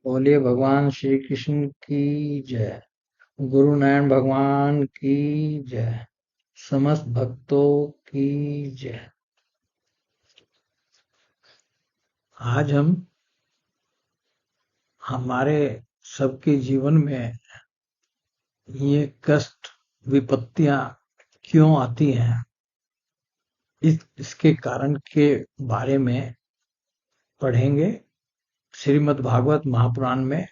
बोलिए भगवान श्री कृष्ण की जय। गुरु नारायण भगवान की जय। समस्त भक्तों की जय। आज हम हमारे सबके जीवन में ये कष्ट विपत्तियां क्यों आती हैं, इसके कारण के बारे में पढ़ेंगे। श्रीमद् भागवत महापुराण में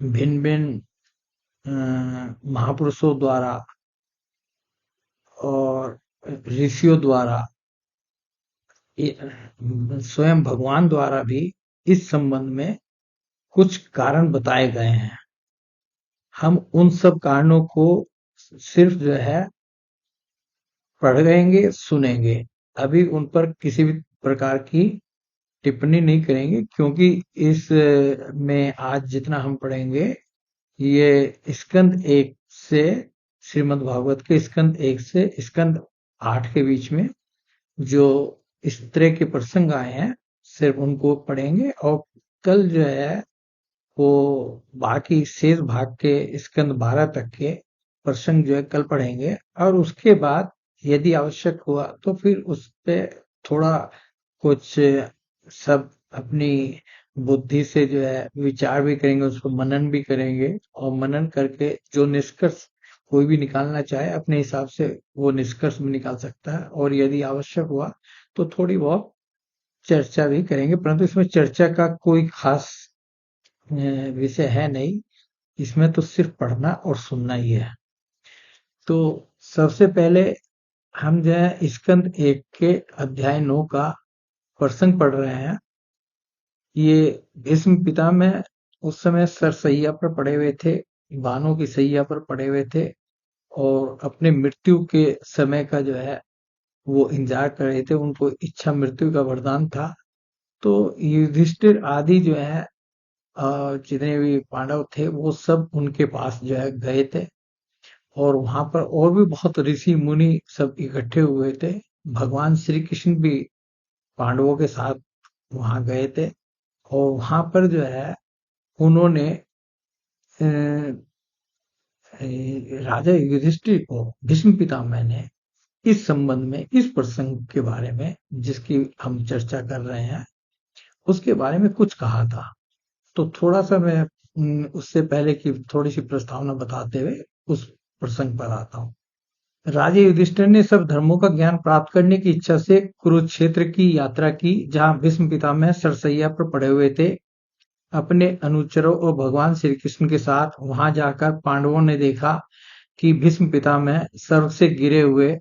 भिन्न भिन्न महापुरुषों द्वारा और ऋषियों द्वारा, स्वयं भगवान द्वारा भी इस संबंध में कुछ कारण बताए गए हैं। हम उन सब कारणों को सिर्फ पढ़ेंगे, सुनेंगे। अभी उन पर किसी भी प्रकार की टिप्पणी नहीं करेंगे, क्योंकि इस में आज जितना हम पढ़ेंगे ये स्कंद एक से, श्रीमद् भागवत के स्कंद एक से स्कंद 8 के बीच में जो इस तरह के प्रसंग आए हैं, सिर्फ उनको पढ़ेंगे। और कल वो बाकी शेष भाग के स्कंद 12 तक के प्रसंग कल पढ़ेंगे। और उसके बाद यदि आवश्यक हुआ तो फिर उस पे थोड़ा कुछ सब अपनी बुद्धि से विचार भी करेंगे, उसको मनन भी करेंगे। और मनन करके जो निष्कर्ष कोई भी निकालना चाहे अपने हिसाब से वो निष्कर्ष भी निकाल सकता है। और यदि आवश्यक हुआ तो थोड़ी बहुत चर्चा भी करेंगे, परंतु इसमें चर्चा का कोई खास विषय है नहीं। इसमें तो सिर्फ पढ़ना और सुनना ही है। तो सबसे पहले हम स्कंद एक के अध्याय 9 का प्रसंग पढ़ रहे हैं। ये भीष्म पितामह उस समय सरसैया पर पड़े हुए थे, बाणों की सैया पर पड़े हुए थे और अपने मृत्यु के समय का वो इंतजार कर रहे थे। उनको इच्छा मृत्यु का वरदान था। तो युधिष्ठिर आदि जितने भी पांडव थे वो सब उनके पास गए थे। और वहां पर और भी बहुत ऋषि मुनि सब इकट्ठे हुए थे। भगवान श्री कृष्ण भी पांडवों के साथ वहां गए थे। और वहां पर उन्होंने अ, राजा युधिष्ठिर को भीष्म पितामह ने इस संबंध में, इस प्रसंग के बारे में जिसकी हम चर्चा कर रहे हैं, उसके बारे में कुछ कहा था। तो थोड़ा सा मैं उससे पहले की थोड़ी सी प्रस्तावना बताते हुए उस प्रसंग पर आता हूँ। राजा युधिष्ठिर ने सब धर्मों का ज्ञान प्राप्त करने की इच्छा से कुरुक्षेत्र की यात्रा की, जहां भीष्म पितामह सरसैया पर पड़े हुए थे अपने अनुचरों और भगवान श्री कृष्ण के साथ। वहां जाकर पांडवों ने देखा कि भीष्म पितामह स्वर्ग से गिरे हुए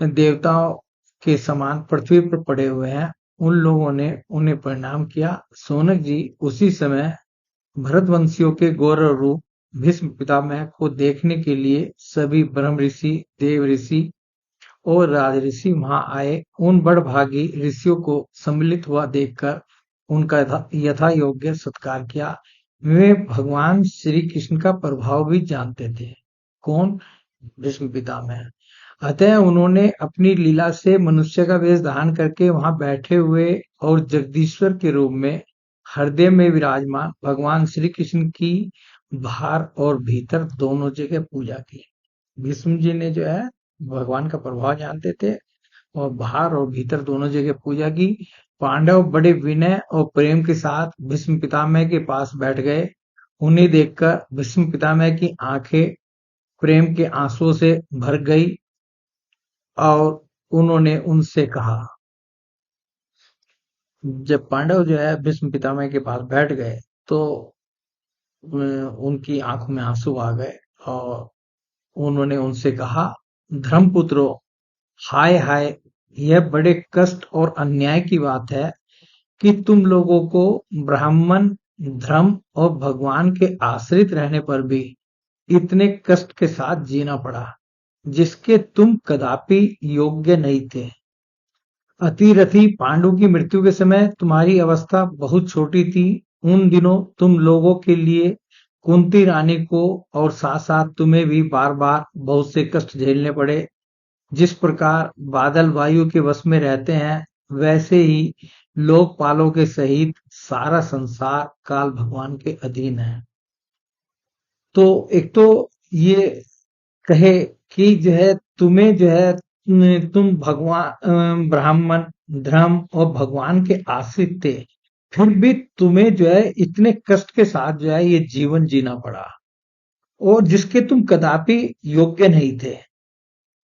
देवताओं के समान पृथ्वी पर पड़े हुए हैं। उन लोगों ने उन्हें प्रणाम किया। सोनक जी उसी समय भरतवंशियों के गौरव रूप भीष्म पितामह को देखने के लिए सभी ब्रह्म ऋषि, देव ऋषि और राजऋषि वहां आए। उन बड़भागी ऋषियों को सम्मिलित हुआ देखकर उनका यथा योग्य सत्कार किया। वे भगवान श्री कृष्ण का प्रभाव भी जानते थे। कौन? भीष्म पितामह। अतः उन्होंने अपनी लीला से मनुष्य का वेश धारण करके वहां बैठे हुए और जगदीश्वर के रूप में हृदय में विराजमान भगवान श्री कृष्ण की बाहर और भीतर दोनों जगह पूजा की। भीष्म जी ने भगवान का प्रभाव जानते थे और बाहर और भीतर दोनों जगह पूजा की। पांडव बड़े विनय और प्रेम के साथ भीष्म पितामह के पास बैठ गए। उन्हें देखकर भीष्म पितामह की आंखें प्रेम के आंसुओं से भर गई और उन्होंने उनसे कहा। जब पांडव भीष्म पितामह के पास बैठ गए तो उनकी आंखों में आंसू आ गए और उन्होंने उनसे कहा, धर्मपुत्रों, हाय हाय, यह बड़े कष्ट और अन्याय की बात है कि तुम लोगों को ब्राह्मण धर्म और भगवान के आश्रित रहने पर भी इतने कष्ट के साथ जीना पड़ा, जिसके तुम कदापि योग्य नहीं थे। अतिरथी पांडु की मृत्यु के समय तुम्हारी अवस्था बहुत छोटी थी। उन दिनों तुम लोगों के लिए कुंती रानी को और साथ साथ तुम्हें भी बार बार बहुत से कष्ट झेलने पड़े। जिस प्रकार बादल वायु के वश में रहते हैं, वैसे ही लोकपालों के सहित सारा संसार काल भगवान के अधीन है। तो एक तो ये कहे कि जो है तुम्हें जो है तुम भगवान ब्राह्मण धर्म और भगवान के आश्रित थे, फिर भी तुम्हें जो है इतने कष्ट के साथ जो है ये जीवन जीना पड़ा, और जिसके तुम कदापि योग्य नहीं थे।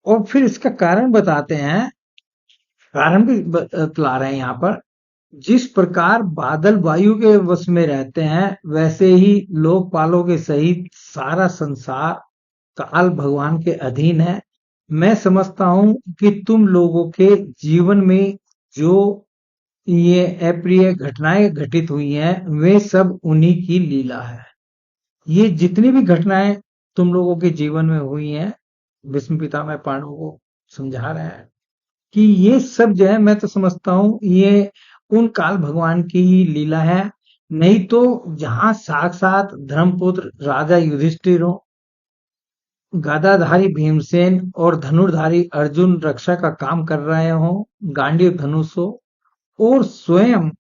और फिर इसका कारण बताते हैं, कारण भी बतला रहे हैं यहाँ पर। जिस प्रकार बादल वायु के वश में रहते हैं, वैसे ही लोकपालों के सहित सारा संसार काल भगवान के अधीन है। मैं समझता हूं कि तुम लोगों के जीवन में जो ये अप्रिय घटनाएं घटित हुई हैं, वे सब उन्हीं की लीला है। ये जितनी भी घटनाएं तुम लोगों के जीवन में हुई हैं, भीष्म पितामह पांडवों को समझा रहे हैं कि ये सब जो है, मैं तो समझता हूँ ये उन काल भगवान की ही लीला है। नहीं तो जहां साक्षात धर्मपुत्र राजा युधिष्ठिर हो, गदाधारी भीमसेन और धनुर्धारी अर्जुन रक्षा का काम कर रहे हो, गांडीव धनुष हो, और स्वयं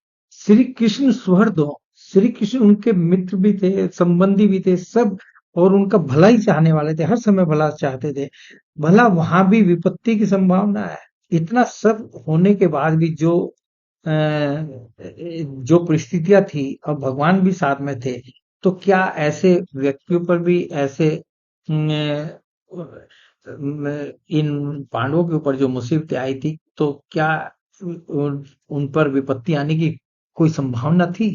श्री कृष्ण सुहृद हो, श्री कृष्ण उनके मित्र भी थे, संबंधी भी थे सब, और उनका भला ही चाहने वाले थे, हर समय भला चाहते थे। भला वहां भी विपत्ति की संभावना है। इतना सब होने के बाद भी अ, जो परिस्थितियां थी और भगवान भी साथ में थे, तो क्या ऐसे व्यक्तियों पर भी ऐसे इन पांडवों के ऊपर जो मुसीबतें आई थी, तो क्या उन पर विपत्ति आने की कोई संभावना थी?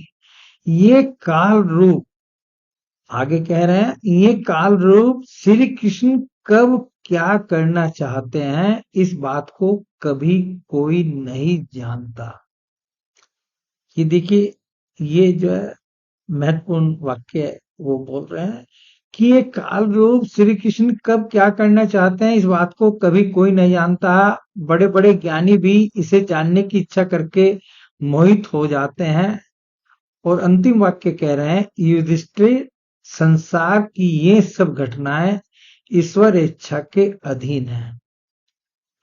ये काल रूप, आगे कह रहे हैं, ये काल रूप श्री कृष्ण कब क्या करना चाहते हैं, इस बात को कभी कोई नहीं जानता। ये देखिए, ये जो है महत्वपूर्ण वाक्य है, वो बोल रहे हैं कि ये काल रूप श्री कृष्ण कब क्या करना चाहते हैं, इस बात को कभी कोई नहीं जानता। बड़े बड़े ज्ञानी भी इसे जानने की इच्छा करके मोहित हो जाते हैं। और अंतिम वाक्य कह रहे हैं, युधिष्ठिर, संसार की ये सब घटनाएं ईश्वर इच्छा के अधीन है।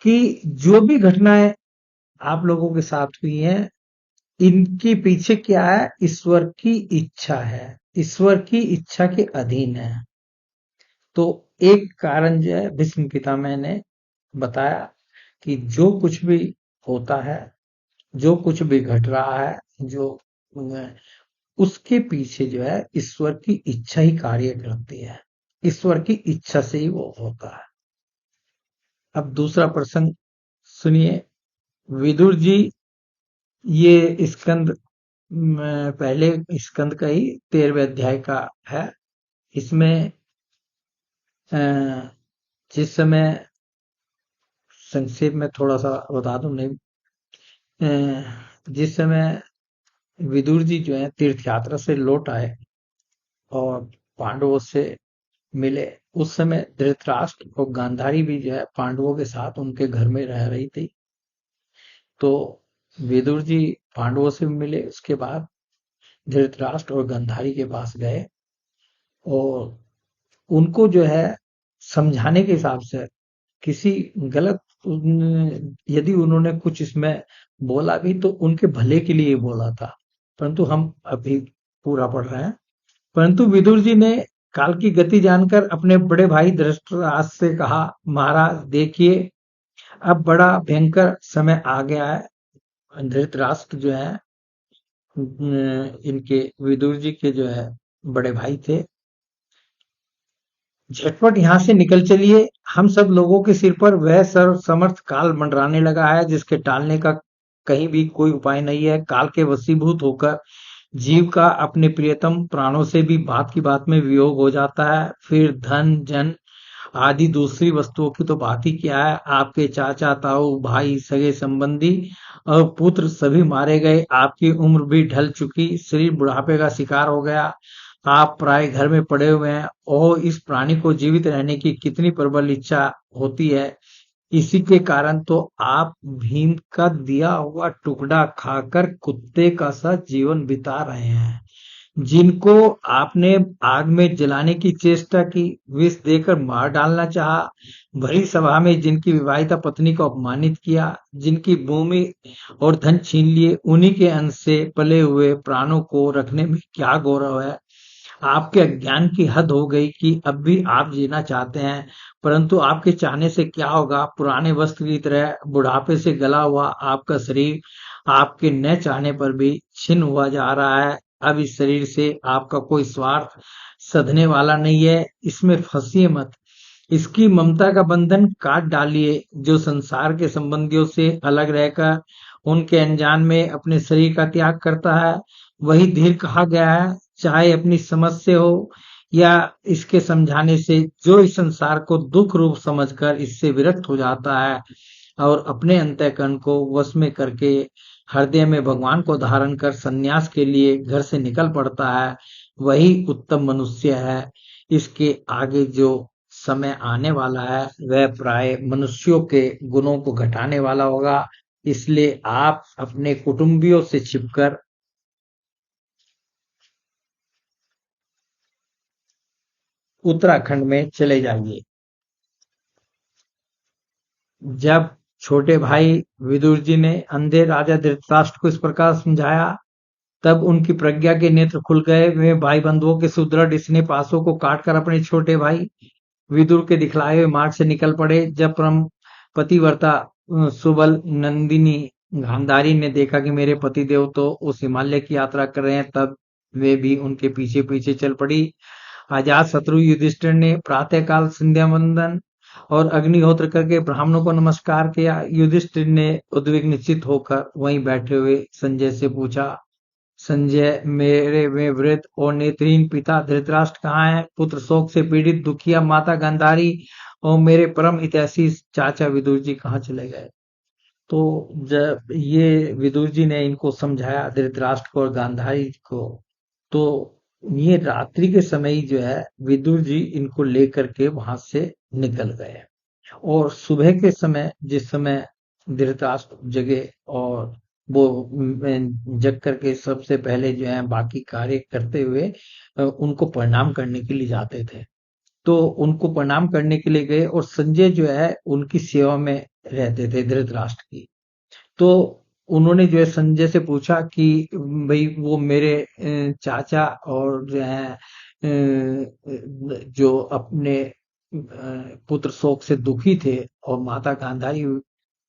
कि जो भी घटनाएं आप लोगों के साथ हुई हैं, इनके पीछे क्या है? ईश्वर की इच्छा है, ईश्वर की इच्छा के अधीन है। तो एक कारण जो है भीष्म पितामह ने बताया कि जो कुछ भी होता है, जो कुछ भी घट रहा है, जो उसके पीछे जो है ईश्वर की इच्छा ही कार्य करती है। ईश्वर की इच्छा से ही वो होता है। अब दूसरा प्रसंग सुनिए। विदुर जी, ये स्कंद पहले स्कंद का ही 13वें अध्याय का है। इसमें जिस समय, संक्षेप में थोड़ा सा बता दूं, नहीं, जिस समय विदुर जी जो है तीर्थ यात्रा से लौट आए और पांडवों से मिले, उस समय धृतराष्ट्र और गांधारी भी जो है पांडवों के साथ उनके घर में रह रही थी। तो विदुर जी पांडवों से मिले, उसके बाद धृतराष्ट्र और गांधारी के पास गए और उनको जो है समझाने के हिसाब से, किसी गलत यदि उन्होंने कुछ इसमें बोला भी तो उनके भले के लिए बोला था, परंतु हम अभी पूरा पढ़ रहे हैं। परंतु विदुर जी ने काल की गति जानकर अपने बड़े भाई धृतराष्ट्र से कहा, महाराज देखिए, अब बड़ा भयंकर समय आ गया है। धृतराष्ट्र जो है इनके विदुर जी के जो है बड़े भाई थे। झटपट यहाँ से निकल चलिए, हम सब लोगों के सिर पर वह सर्व समर्थ काल मंडराने लगा है, जिसके टालने का कहीं भी कोई उपाय नहीं है। काल के वशीभूत होकर जीव का अपने प्रियतम प्राणों से भी बात की बात में वियोग हो जाता है। फिर धन जन आदि दूसरी वस्तुओं की तो बात ही क्या है। आपके चाचा ताऊ भाई सगे संबंधी और पुत्र सभी मारे गए। आपकी उम्र भी ढल चुकी, शरीर बुढ़ापे का शिकार हो गया। आप प्राय घर में पड़े हुए हैं। और इस प्राणी को जीवित रहने की कितनी प्रबल इच्छा होती है। इसी के कारण तो आप भीम का दिया हुआ टुकड़ा खाकर कुत्ते का सा जीवन बिता रहे हैं। जिनको आपने आग में जलाने की चेष्टा की, विष देकर मार डालना चाहा, भरी सभा में जिनकी विवाहिता पत्नी को अपमानित किया, जिनकी भूमि और धन छीन लिए, उन्हीं के अंश से पले हुए प्राणों को रखने में क्या गौरव है। आपके अज्ञान की हद हो गई कि अब भी आप जीना चाहते हैं, परंतु आपके चाहने से क्या होगा। पुराने वस्त्र की तरह बुढ़ापे से गला हुआ आपका शरीर आपके न चाहने पर भी छिन्न हुआ जा रहा है। अब इस शरीर से आपका कोई स्वार्थ सधने वाला नहीं है, इसमें फंसिए मत। इसकी ममता का बंधन काट डालिए। जो संसार के संबंधियों से अलग रहकर उनके अनजान में अपने शरीर का त्याग करता है, वही धीर कहा गया है। चाहे अपनी समझ से हो या इसके समझाने से, जो इस संसार को दुख रूप समझकर इससे विरक्त हो जाता है और अपने अंतःकरण को वश में करके हृदय में भगवान को धारण कर सन्यास के लिए घर से निकल पड़ता है, वही उत्तम मनुष्य है। इसके आगे जो समय आने वाला है वह प्राय मनुष्यों के गुणों को घटाने वाला होगा। इसलिए आप अपने कुटुंबियों से छिपकर उत्तराखंड में चले जाइए। जब छोटे भाई विदुर जी ने अंधे राजा धृतराष्ट्र को इस प्रकार समझाया, तब उनकी प्रज्ञा के नेत्र खुल गए। वे भाई बंधुओं के सुदृढ़ स्नेह पाशों को काटकर अपने छोटे भाई विदुर के दिखलाए हुए मार्ग से निकल पड़े। जब परम पतिव्रता सुबल नंदिनी गांधारी ने देखा कि मेरे पतिदेव तो उस हिमालय की यात्रा कर रहे हैं, तब वे भी उनके पीछे पीछे चल पड़ी। अजात शत्रु युधिष्ठिर ने प्रातःकाल संध्या वंदन और अग्निहोत्र करके ब्राह्मणों को नमस्कार किया। युधिष्ठिर ने उद्विग्न चित्त होकर वहीं बैठे हुए संजय से पूछा, संजय, मेरे वे वृद्ध और नेत्रहीन पिता धृतराष्ट्र कहाँ हैं? पुत्र शोक से पीड़ित दुखिया माता गांधारी और मेरे परम हितैषी चाचा विदुर जी कहाँ चले गए? तो जब ये विदुर जी ने इनको समझाया, धृतराष्ट्र को और गांधारी को, तो ये रात्रि के समय ही जो है विदुर जी इनको लेकर के वहां से निकल गए। और सुबह के समय, जिस समय धृतराष्ट्र जगे और वो जग करके सबसे पहले जो है बाकी कार्य करते हुए उनको प्रणाम करने के लिए जाते थे, तो उनको प्रणाम करने के लिए गए और संजय जो है उनकी सेवा में रहते थे धृतराष्ट्र की। तो उन्होंने जो है संजय से पूछा कि भाई वो मेरे चाचा और जो है जो अपने पुत्र शोक से दुखी थे और माता गांधारी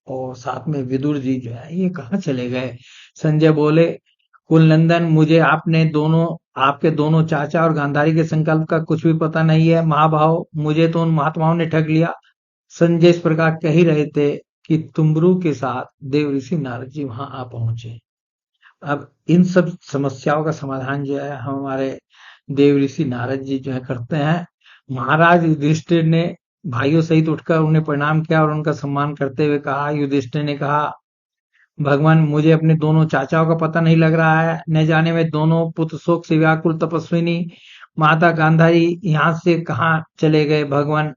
और साथ में विदुर जी जो है ये कहाँ चले गए। संजय बोले, कुलनंदन, मुझे आपके दोनों चाचा और गांधारी के संकल्प का कुछ भी पता नहीं है। महाभाव, मुझे तो उन महात्माओं ने ठग लिया। संजय इस प्रकार कह ही रहे थे कि तुमरू के साथ देव ऋषि नारद जी वहां आ पहुंचे। अब इन सब समस्याओं का समाधान जो है हमारे देव ऋषि नारद जी जो है करते हैं। महाराज युधिष्ठिर ने भाइयों सहित उठकर उन्हें प्रणाम किया और उनका सम्मान करते हुए कहा। युधिष्ठिर ने कहा, भगवान, मुझे अपने दोनों चाचाओं का पता नहीं लग रहा है। न जाने में दोनों पुत्र शोक से व्याकुल तपस्विनी माता गांधारी यहाँ से कहाँ चले गए। भगवान,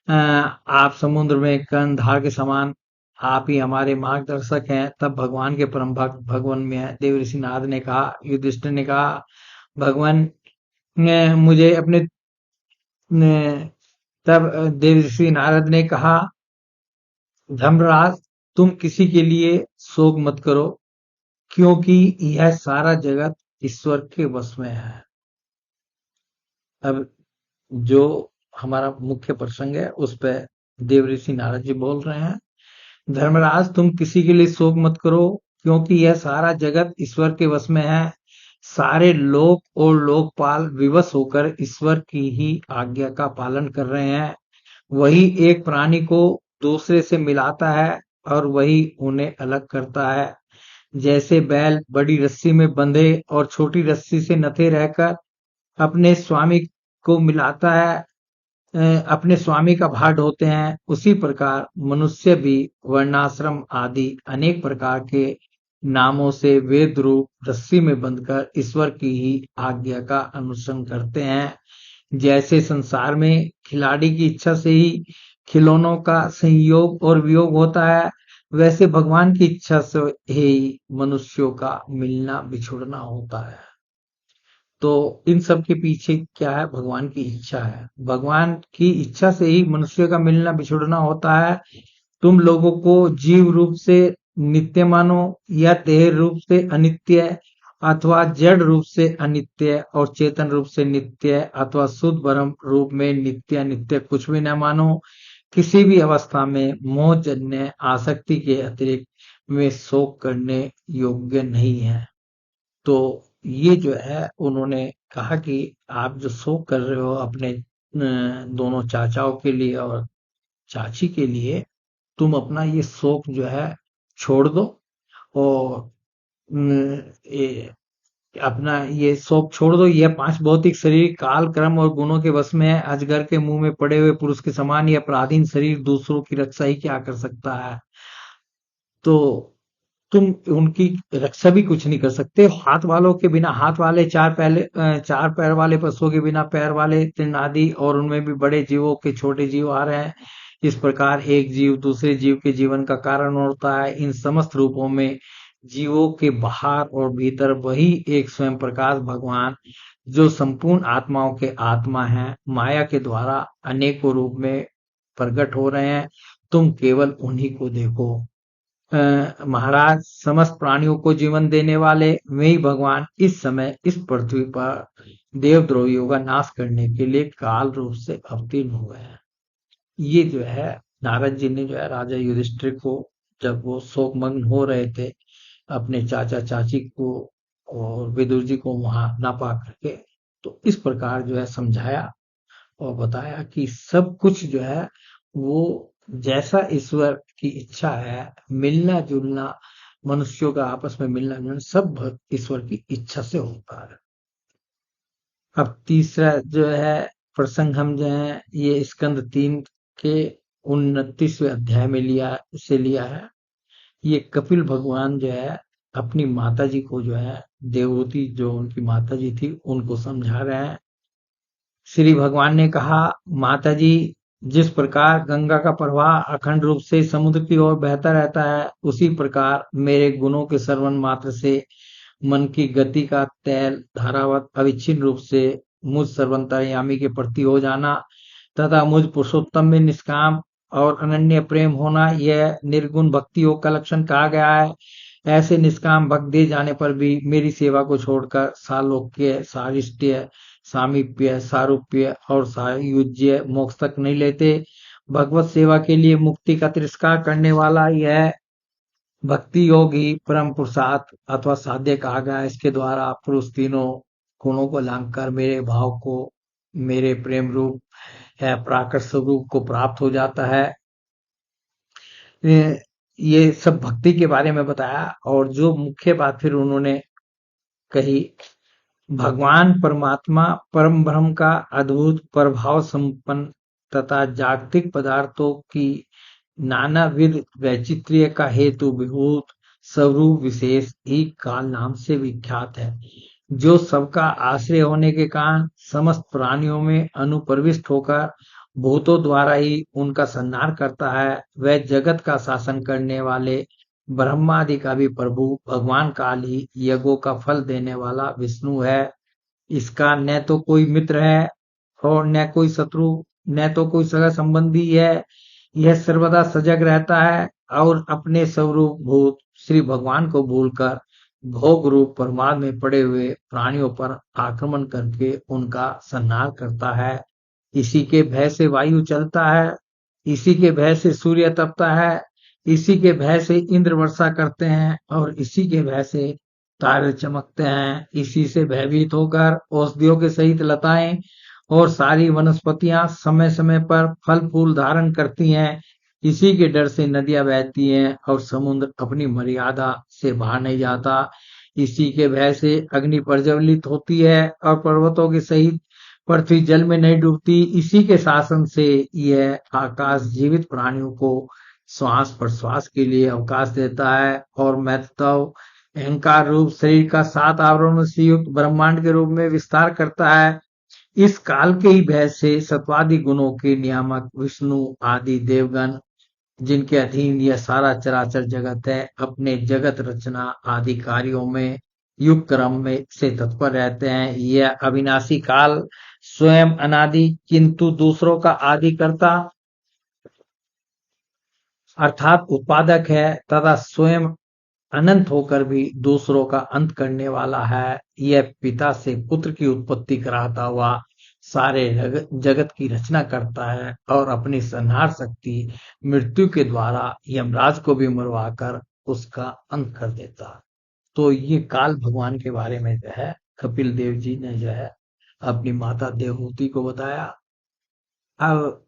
आप समुद्र में कर्णधार के समान, आप ही हमारे मार्गदर्शक हैं। तब भगवान के परम भक्त भगवान में देव ऋषि नारद ने कहा, युधिष्ठिर ने कहा, भगवान, मुझे अपने तब देव ऋषि नारद ने कहा, धर्मराज, तुम किसी के लिए शोक मत करो, क्योंकि यह सारा जगत ईश्वर के वश में है। अब जो हमारा मुख्य प्रसंग है उस पे देव ऋषि नारद जी बोल रहे हैं, धर्मराज, तुम किसी के लिए शोक मत करो, क्योंकि यह सारा जगत ईश्वर के वश में है। सारे लोक और लोकपाल विवश होकर ईश्वर की ही आज्ञा का पालन कर रहे हैं। वही एक प्राणी को दूसरे से मिलाता है और वही उन्हें अलग करता है। जैसे बैल बड़ी रस्सी में बंधे और छोटी रस्सी से नथे रहकर अपने स्वामी को मिलाता है, अपने स्वामी का भार ढोते हैं, उसी प्रकार मनुष्य भी वर्णाश्रम आदि अनेक प्रकार के नामों से वेद रूप रस्सी में बंधकर ईश्वर की ही आज्ञा का अनुसरण करते हैं। जैसे संसार में खिलाड़ी की इच्छा से ही खिलौनों का संयोग और वियोग होता है, वैसे भगवान की इच्छा से ही मनुष्यों का मिलना बिछुड़ना होता है। तो इन सब के पीछे क्या है? भगवान की इच्छा है। भगवान की इच्छा से ही मनुष्य का मिलना बिछुड़ना होता है। तुम लोगों को जीव रूप से नित्य मानो या देह रूप से अनित्य, अथवा जड़ रूप से अनित्य और चेतन रूप से नित्य, अथवा शुद्ध ब्रह्म रूप में नित्य अनित्य कुछ भी न मानो। किसी भी अवस्था में मोह जन्य आसक्ति के अतिरिक्त वे शोक करने योग्य नहीं है। तो ये जो है उन्होंने कहा कि आप जो शोक कर रहे हो अपने दोनों चाचाओं के लिए और चाची के लिए, तुम अपना ये शोक जो है छोड़ दो। और ये अपना ये शोक छोड़ दो। यह पांच भौतिक शरीर काल क्रम और गुणों के वश में है। अजगर के मुंह में पड़े हुए पुरुष के समान यह पराधीन शरीर दूसरों की रक्षा ही क्या कर सकता है? तो तुम उनकी रक्षा भी कुछ नहीं कर सकते। हाथ वालों के बिना हाथ वाले, चार पैर वाले पशुओं के बिना पैर वाले तृण आदि, और उनमें भी बड़े जीवों के छोटे जीव आ रहे हैं। इस प्रकार एक जीव दूसरे जीव के जीवन का कारण होता है। इन समस्त रूपों में जीवों के बाहर और भीतर वही एक स्वयं प्रकाश भगवान, जो संपूर्ण आत्माओं के आत्मा है, माया के द्वारा अनेकों रूप में प्रकट हो रहे हैं। तुम केवल उन्हीं को देखो। महाराज, समस्त प्राणियों को जीवन देने वाले वे ही भगवान इस समय इस पृथ्वी पर देवद्रोहियों का नाश करने के लिए काल रूप से अवतीर्ण हुए हैं। ये जो है नारद जी ने जो है राजा युधिष्ठिर को, जब वो शोकमग्न हो रहे थे अपने चाचा चाची को और विदुर जी को वहां ना पा करके, तो इस प्रकार जो है समझाया और बताया कि सब कुछ जो है वो जैसा ईश्वर की इच्छा है, मिलना जुलना, मनुष्यों का आपस में मिलना जुलना सब ईश्वर की इच्छा से होता है। अब तीसरा जो है प्रसंग हम जो है ये स्कंद 3 के 29वें अध्याय में लिया है। ये कपिल भगवान जो है अपनी माता जी को जो है, देवहूति जो उनकी माता जी थी, उनको समझा रहे हैं। श्री भगवान ने कहा, माता जी, जिस प्रकार गंगा का प्रवाह अखंड रूप से समुद्र की ओर बहता रहता है, उसी प्रकार मेरे गुणों के श्रवण मात्र से मन की गति का तैल धारावत अविच्छिन्न रूप से मुझ सर्वंतर्यामी के प्रति हो जाना तथा मुझ पुरुषोत्तम में निष्काम और अनन्य प्रेम होना, यह निर्गुण भक्ति योग का लक्षण कहा गया है। ऐसे निष्काम भक्त दे जाने पर भी मेरी सेवा को छोड़कर सालोक्य, सारिष्ट्य, सामीप्य, सारूप्य और सायुज्य मोक्ष तक नहीं लेते। भगवत सेवा के लिए मुक्ति का तिरस्कार करने वाला यह भक्ति योग ही परम पुरुषार्थ अथवा साध्य कहा गया है। इसके द्वारा पुरुष तीनों गुणों को लांघ कर मेरे भाव को, मेरे प्रेम रूप है प्राकृत स्वरूप को प्राप्त हो जाता है। ये सब भक्ति के बारे में बताया। और जो मुख्य बात फिर उन्होंने कही, भगवान परमात्मा परम ब्रह्म का अद्भुत प्रभाव संपन्न तथा जागतिक पदार्थों की नानाविध वैचित्र्य का हेतु विभूत स्वरूप विशेष ही काल नाम से विख्यात है, जो सबका आश्रय होने के कारण समस्त प्राणियों में अनुप्रविष्ट होकर भूतों द्वारा ही उनका संहार करता है। वह जगत का शासन करने वाले ब्रह्मादि का भी प्रभु भगवान काल ही यज्ञों का फल देने वाला विष्णु है। इसका न तो कोई मित्र है और न कोई शत्रु, न तो कोई सगा संबंधी है। यह सर्वदा सजग रहता है और अपने स्वरूप भूत श्री भगवान को भूलकर भोग रूप प्रमाद में पड़े हुए प्राणियों पर आक्रमण करके उनका संहार करता है। इसी के भय से वायु चलता है, इसी के भय से सूर्य तपता है, इसी के भय से इंद्र वर्षा करते हैं और इसी के भय से तारे चमकते हैं। इसी से भयभीत होकर औषधियों के सहित लताएं और सारी वनस्पतियां समय समय पर फल फूल धारण करती हैं। इसी के डर से नदियां बहती हैं और समुद्र अपनी मर्यादा से बाहर नहीं जाता। इसी के भय से अग्नि प्रज्वलित होती है और पर्वतों के सहित पृथ्वी जल में नहीं डूबती। इसी के शासन से यह आकाश जीवित प्राणियों को श्वास प्रश्वास के लिए अवकाश देता है और महत्व अहंकार रूप शरीर का 7 आवरणों से युक्त ब्रह्मांड के रूप में विस्तार करता है। इस काल के ही भय से सत्वादि गुणों के नियामक विष्णु आदि देवगण, जिनके अधीन यह सारा चराचर जगत है, अपने जगत रचना आदि कार्यों में युग क्रम में से तत्पर रहते हैं। यह अविनाशी काल स्वयं अनादि किंतु दूसरों का आदि करता अर्थात उत्पादक है तथा स्वयं अनंत होकर भी दूसरों का अंत करने वाला है। यह पिता से पुत्र की उत्पत्ति कराता हुआ सारे जगत की रचना करता है और अपनी संहार शक्ति मृत्यु के द्वारा यमराज को भी मरवाकर उसका अंत कर देता है। तो ये काल भगवान के बारे में जो है कपिल देव जी ने जो है अपनी माता देवहूति को बताया। अब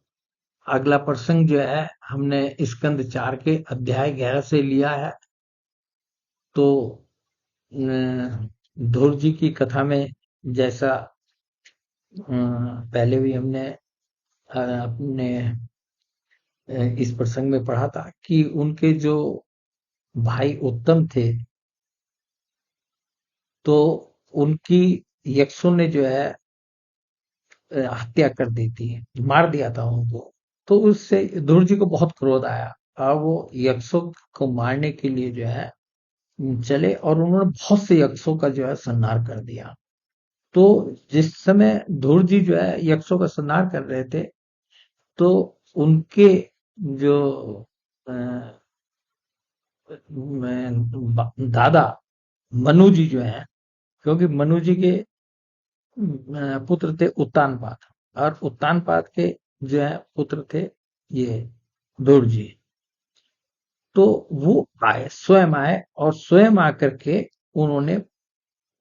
अगला प्रसंग जो है हमने स्कंद 4 के अध्याय 11 से लिया है। तो ध्रुव जी की कथा में जैसा पहले भी हमने अपने इस प्रसंग में पढ़ा था कि उनके जो भाई उत्तम थे तो उनकी यक्षों ने जो है हत्या कर दी थी, मार दिया था उनको। तो उससे ध्रुव जी को बहुत क्रोध आया और वो यक्षों को मारने के लिए जो है चले और उन्होंने बहुत से यक्षों का जो है संहार कर दिया। तो जिस समय ध्रुव जी जो है यक्षों का संहार कर रहे थे तो उनके जो अ, दादा मनु जी जो है, क्योंकि मनु जी के पुत्र थे उत्तानपाद और उत्तानपाद के जो है पुत्र थे ये ध्रुव जी। तो वो आए, स्वयं आए और स्वयं आकर के उन्होंने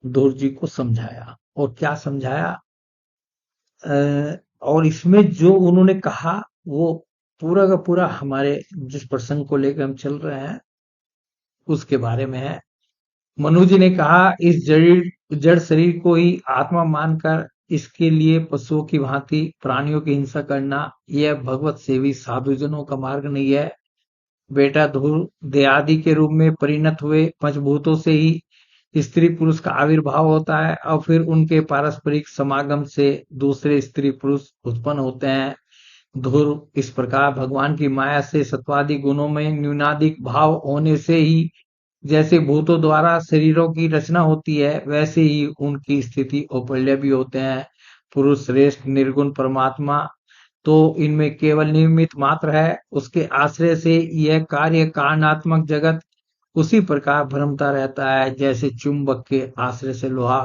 ध्रुव जी को समझाया। और क्या समझाया और इसमें जो उन्होंने कहा वो पूरा का पूरा हमारे जिस प्रसंग को लेकर हम चल रहे हैं उसके बारे में है। मनु जी ने कहा इस जड़ शरीर को ही आत्मा मानकर इसके लिए पशुओं की भांति प्राणियों की हिंसा करना यह भगवत सेवी साधुजनों का मार्ग नहीं है। बेटा ध्रुव देहादि के रूप में परिणत हुए पंचभूतों से ही स्त्री पुरुष का आविर्भाव होता है और फिर उनके पारस्परिक समागम से दूसरे स्त्री पुरुष उत्पन्न होते हैं। ध्रुव इस प्रकार भगवान की माया से सत्वादि गुणों में न्यूनाधिक भाव होने से ही जैसे भूतों द्वारा शरीरों की रचना होती है वैसे ही उनकी स्थिति औपल्य भी होते हैं। पुरुष श्रेष्ठ निर्गुण परमात्मा तो इनमें केवल निमित्त मात्र है, उसके आश्रय से यह कार्य कारणात्मक जगत उसी प्रकार भ्रमता रहता है जैसे चुंबक के आश्रय से लोहा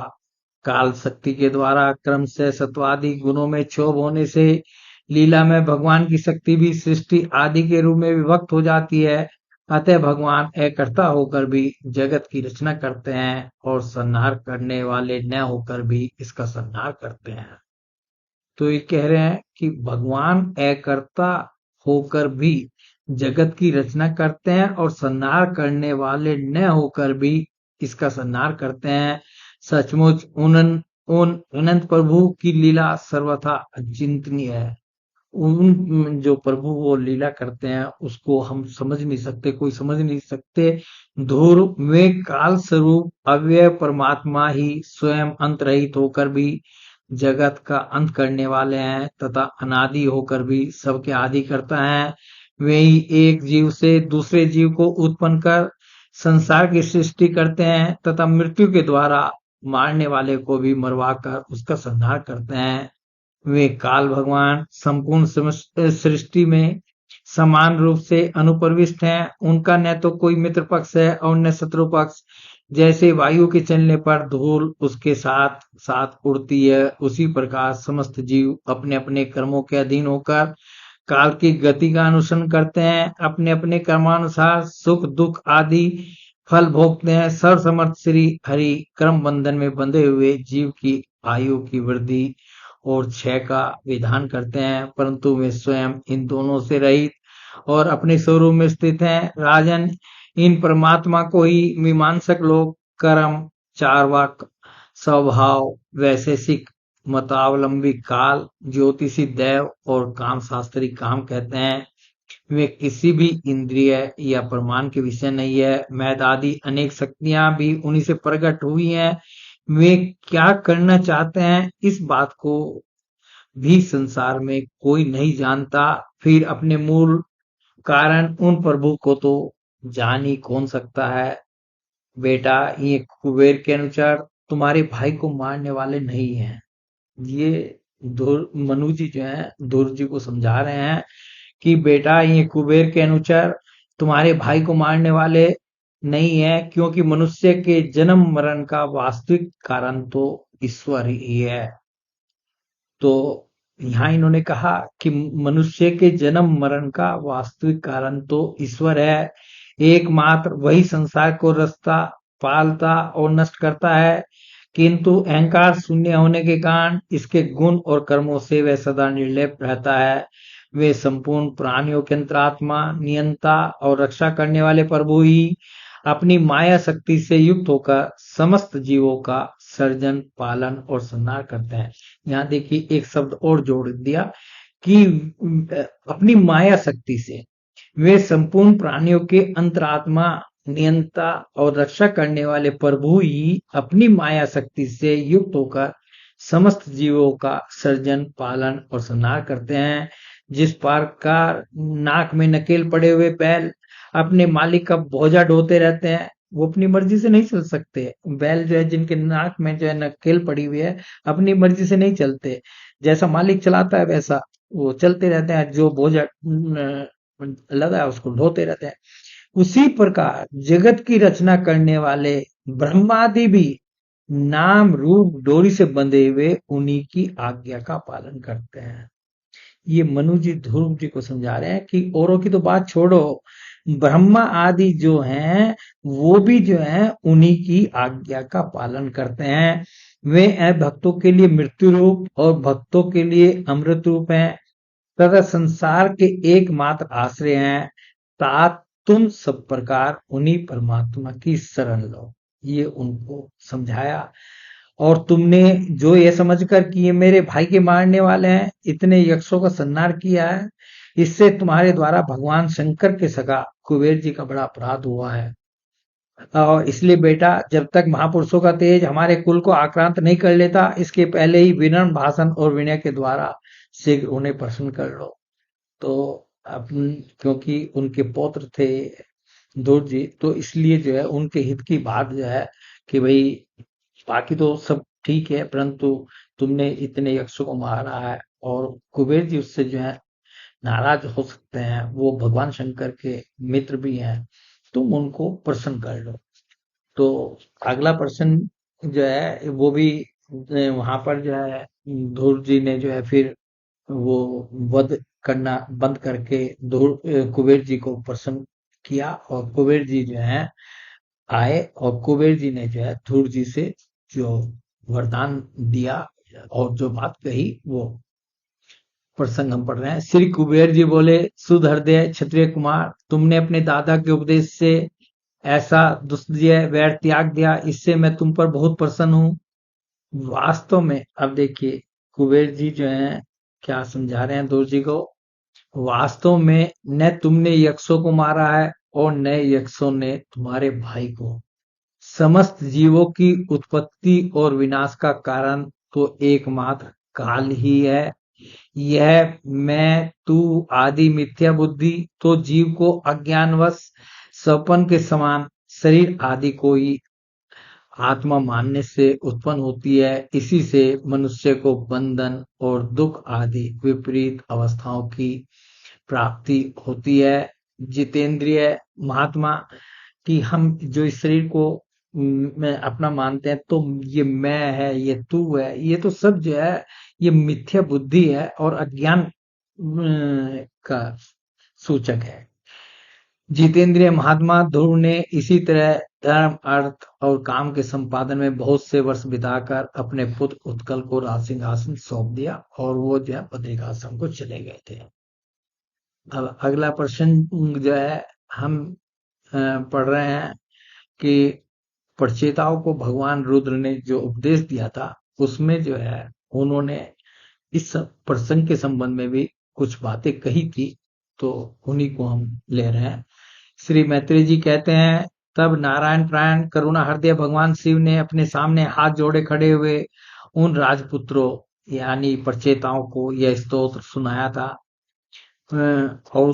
काल शक्ति के द्वारा क्रम से सत्वादि गुणों में क्षोभ होने से लीला में भगवान की शक्ति भी सृष्टि आदि के रूप में विभक्त हो जाती है। अतः भगवान एकर्ता होकर भी जगत की रचना करते हैं और संहार करने वाले न होकर भी इसका संहार करते हैं। तो ये कह रहे हैं कि भगवान एकर्ता होकर भी जगत की रचना करते हैं और संहार करने वाले न होकर भी इसका संहार करते हैं। सचमुच उन अनंत प्रभु की लीला सर्वथा अचिंतनीय है। उन जो प्रभु वो लीला करते हैं उसको हम समझ नहीं सकते, कोई समझ नहीं सकते। ध्रुव में काल स्वरूप अव्यय परमात्मा ही स्वयं अंत रहित होकर भी जगत का अंत करने वाले हैं तथा अनादि होकर भी सबके आदि करता है। वे ही एक जीव से दूसरे जीव को उत्पन्न कर संसार की सृष्टि करते हैं तथा मृत्यु के द्वारा मारने वाले को भी मरवा कर उसका संहार करते हैं। वे काल भगवान संपूर्ण सृष्टि में समान रूप से अनुप्रविष्ट हैं। उनका न तो कोई मित्र पक्ष है और न शत्रु पक्ष। जैसे वायु के चलने पर धूल उसके साथ साथ उड़ती है उसी प्रकार समस्त जीव अपने अपने कर्मों के अधीन होकर काल की गति का अनुसरण करते हैं। अपने अपने कर्मानुसार सुख दुख आदि फल भोगते हैं। सर्वसमर्थ श्री हरि कर्म बंधन में बंधे हुए जीव की आयु की वृद्धि और क्षय का विधान करते हैं परंतु वे स्वयं इन दोनों से रहित और अपने स्वरूप में स्थित हैं। राजन इन परमात्मा को ही मीमांसक लोग कर्म चार्वाक स्वभाव वैशेषिक मतावलंबी काल ज्योतिषी दैव और काम शास्त्री काम कहते हैं। वे किसी भी इंद्रिय या प्रमाण के विषय नहीं है। मैद आदि अनेक शक्तियां भी उन्हीं से प्रकट हुई हैं। वे क्या करना चाहते हैं इस बात को भी संसार में कोई नहीं जानता। फिर अपने मूल कारण उन प्रभु को तो जान ही कौन सकता है। बेटा ये कुबेर के अनुसार तुम्हारे भाई को मारने वाले नहीं हैं। ये मनु जी जो है ध्रुव जी को समझा रहे हैं कि बेटा ये कुबेर के अनुसार तुम्हारे भाई को मारने वाले नहीं है, क्योंकि मनुष्य के जन्म मरण का वास्तविक कारण तो ईश्वर ही है। तो यहाँ इन्होंने कहा कि मनुष्य के जन्म मरण का वास्तविक कारण तो ईश्वर है। एकमात्र वही संसार को रचता, पालता और नष्ट करता है, किंतु अहंकार शून्य होने के कारण इसके गुण और कर्मों से वह सदा निर्लेप रहता है। वे संपूर्ण प्राणियों के अंतरात्मा, नियंता और रक्षा करने वाले प्रभु ही अपनी माया शक्ति से युक्त होकर समस्त जीवों का सर्जन, पालन और संहार करते हैं। यहाँ देखिए एक शब्द और जोड़ दिया कि अपनी माया शक्ति से वे संपूर्ण प्राणियों के अंतरात्मा, नियंता और रक्षा करने वाले प्रभु ही अपनी माया शक्ति से युक्त होकर समस्त जीवों का सर्जन, पालन और संहार करते हैं। जिस प्रकार नाक में नकेल पड़े हुए बैल अपने मालिक का बोझा ढोते रहते हैं, वो अपनी मर्जी से नहीं चल सकते। बैल जो है जिनके नाक में जो है नकेल पड़ी हुई है, अपनी मर्जी से नहीं चलते। जैसा मालिक चलाता है वैसा वो चलते रहते हैं, जो बोझा लगा है उसको ढोते रहते हैं। उसी प्रकार जगत की रचना करने वाले ब्रह्मादि भी नाम रूप डोरी से बंधे हुए उन्हीं की आज्ञा का पालन करते हैं। ये मनु जी ध्रुव जी को समझा रहे हैं कि औरों की तो बात छोड़ो, ब्रह्मा आदि जो हैं वो भी जो है उन्हीं की आज्ञा का पालन करते हैं। वे भक्तों के लिए मृत्यु रूप और भक्तों के लिए अमृत रूप हैं तथा संसार के एकमात्र आश्रय हैं। तात तुम सब प्रकार उन्हीं परमात्मा की शरण लो, ये उनको समझाया। और तुमने जो ये समझकर कि ये मेरे भाई के मारने वाले हैं, इतने यक्षों का संहार किया है, इससे तुम्हारे द्वारा भगवान शंकर के सखा कुबेर जी का बड़ा अपराध हुआ है। और इसलिए बेटा जब तक महापुरुषों का तेज हमारे कुल को आक्रांत नहीं कर लेता, इसके पहले ही विनम्र भाषण और विनय के द्वारा शीघ्र उन्हें प्रसन्न कर लो। तो अपन क्योंकि उनके पौत्र थे ध्रुव जी, तो इसलिए जो है उनके हित की बात जो है कि भाई बाकी तो सब ठीक है, परंतु तुमने इतने यक्षों को मारा है और कुबेर जी उससे जो है नाराज हो सकते हैं, वो भगवान शंकर के मित्र भी हैं, तुम उनको प्रसन्न कर लो। तो अगला प्रश्न जो है वो भी वहां पर जो है ध्रुव जी ने जो है फिर वो वध करना बंद करके कुबेर जी को प्रसन्न किया और कुबेर जी जो है आए और कुबेर जी ने जो है ध्रुव जी से जो वरदान दिया और जो बात कही वो प्रसंग हम पढ़ रहे हैं। श्री कुबेर जी बोले, सुध हृदय क्षत्रिय कुमार, तुमने अपने दादा के उपदेश से ऐसा दुस्सह वैर त्याग दिया, इससे मैं तुम पर बहुत प्रसन्न हूँ। वास्तव में अब देखिए कुबेर जी जो हैं क्या समझा रहे हैं ध्रुव जी को। वास्तव में न तुमने यक्षों को मारा है और न यक्षों ने तुम्हारे भाई को। समस्त जीवों की उत्पत्ति और विनाश का कारण तो एकमात्र काल ही है। यह मैं तू आदि मिथ्या बुद्धि तो जीव को अज्ञानवश स्वपन के समान शरीर आदि को ही आत्मा मानने से उत्पन्न होती है। इसी से मनुष्य को बंधन और दुख आदि विपरीत अवस्थाओं की प्राप्ति होती है। जितेंद्रिय महात्मा कि हम जो इस शरीर को में अपना मानते हैं, तो ये मैं है, ये तू है, ये तो सब जो है ये मिथ्या बुद्धि है और अज्ञान का सूचक है। जितेंद्रिय महात्मा ध्रुव ने इसी तरह धर्म, अर्थ और काम के संपादन में बहुत से वर्ष बिताकर अपने पुत्र उत्कल को राज सिंहासन सौंप दिया और वो जो है बद्रिकाश्रम को चले गए थे। अब अगला प्रश्न जो है हम पढ़ रहे हैं कि प्रचेताओं को भगवान रुद्र ने जो उपदेश दिया था उसमें जो है उन्होंने इस प्रसंग के संबंध में भी कुछ बातें कही थी, तो उन्हीं को हम ले रहे हैं। श्री मैत्री जी कहते हैं, तब नारायण प्राण करुणा हृदय भगवान शिव ने अपने सामने हाथ जोड़े खड़े हुए उन राजपुत्रों यानी प्रचेताओं को यह स्तोत्र सुनाया था। और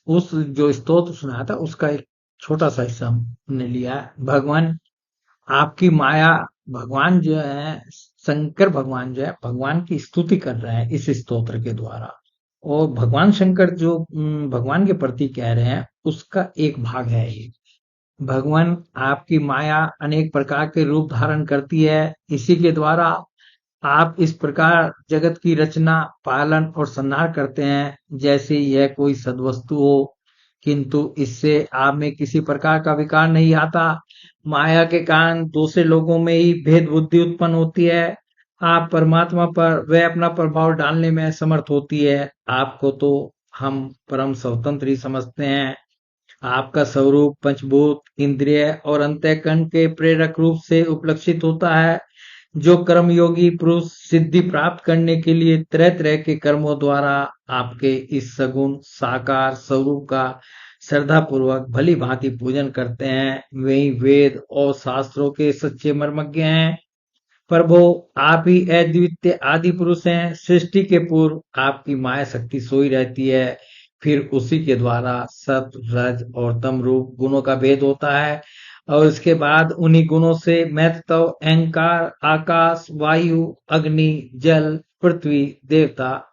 उस जो स्तोत्र सुनाया था उसका एक छोटा सा हिस्सा हमने लिया है। भगवान आपकी माया, भगवान जो है, शंकर भगवान जो है, भगवान की स्तुति कर रहे हैं इस स्तोत्र के द्वारा। और भगवान शंकर जो भगवान के प्रति कह रहे हैं, उसका एक भाग है ये। भगवान आपकी माया अनेक प्रकार के रूप धारण करती है, इसी के द्वारा आप इस प्रकार जगत की रचना, पालन और संहार करते हैं जैसे यह कोई सद्वस्तु हो, किंतु इससे आप में किसी प्रकार का विकार नहीं आता। माया के कारण दूसरे लोगों में ही भेद बुद्धि उत्पन्न होती है। आप परमात्मा पर वह अपना प्रभाव डालने में असमर्थ होती है। आपको तो हम परम स्वतंत्र ही समझते हैं। आपका स्वरूप पंचभूत, इंद्रिय और अंतःकरण के प्रेरक रूप से उपलक्षित होता है। जो कर्मयोगी पुरुष सिद्धि प्राप्त करने के लिए तरह तरह के कर्मों द्वारा आपके इस सगुण साकार स्वरूप का श्रद्धा पूर्वक भली भांति पूजन करते हैं, वही वेद और शास्त्रों के सच्चे मर्मज्ञ हैं। प्रभु, आप ही अद्वितीय आदि पुरुष हैं। सृष्टि के पूर्व आपकी माया शक्ति सोई रहती है, फिर उसी के द्वारा सत रज और तम रूप गुणों का भेद होता है, और इसके बाद उन्हीं गुणों से महत्व अहंकार, आकाश, वायु, अग्नि, जल, पृथ्वी, देवता,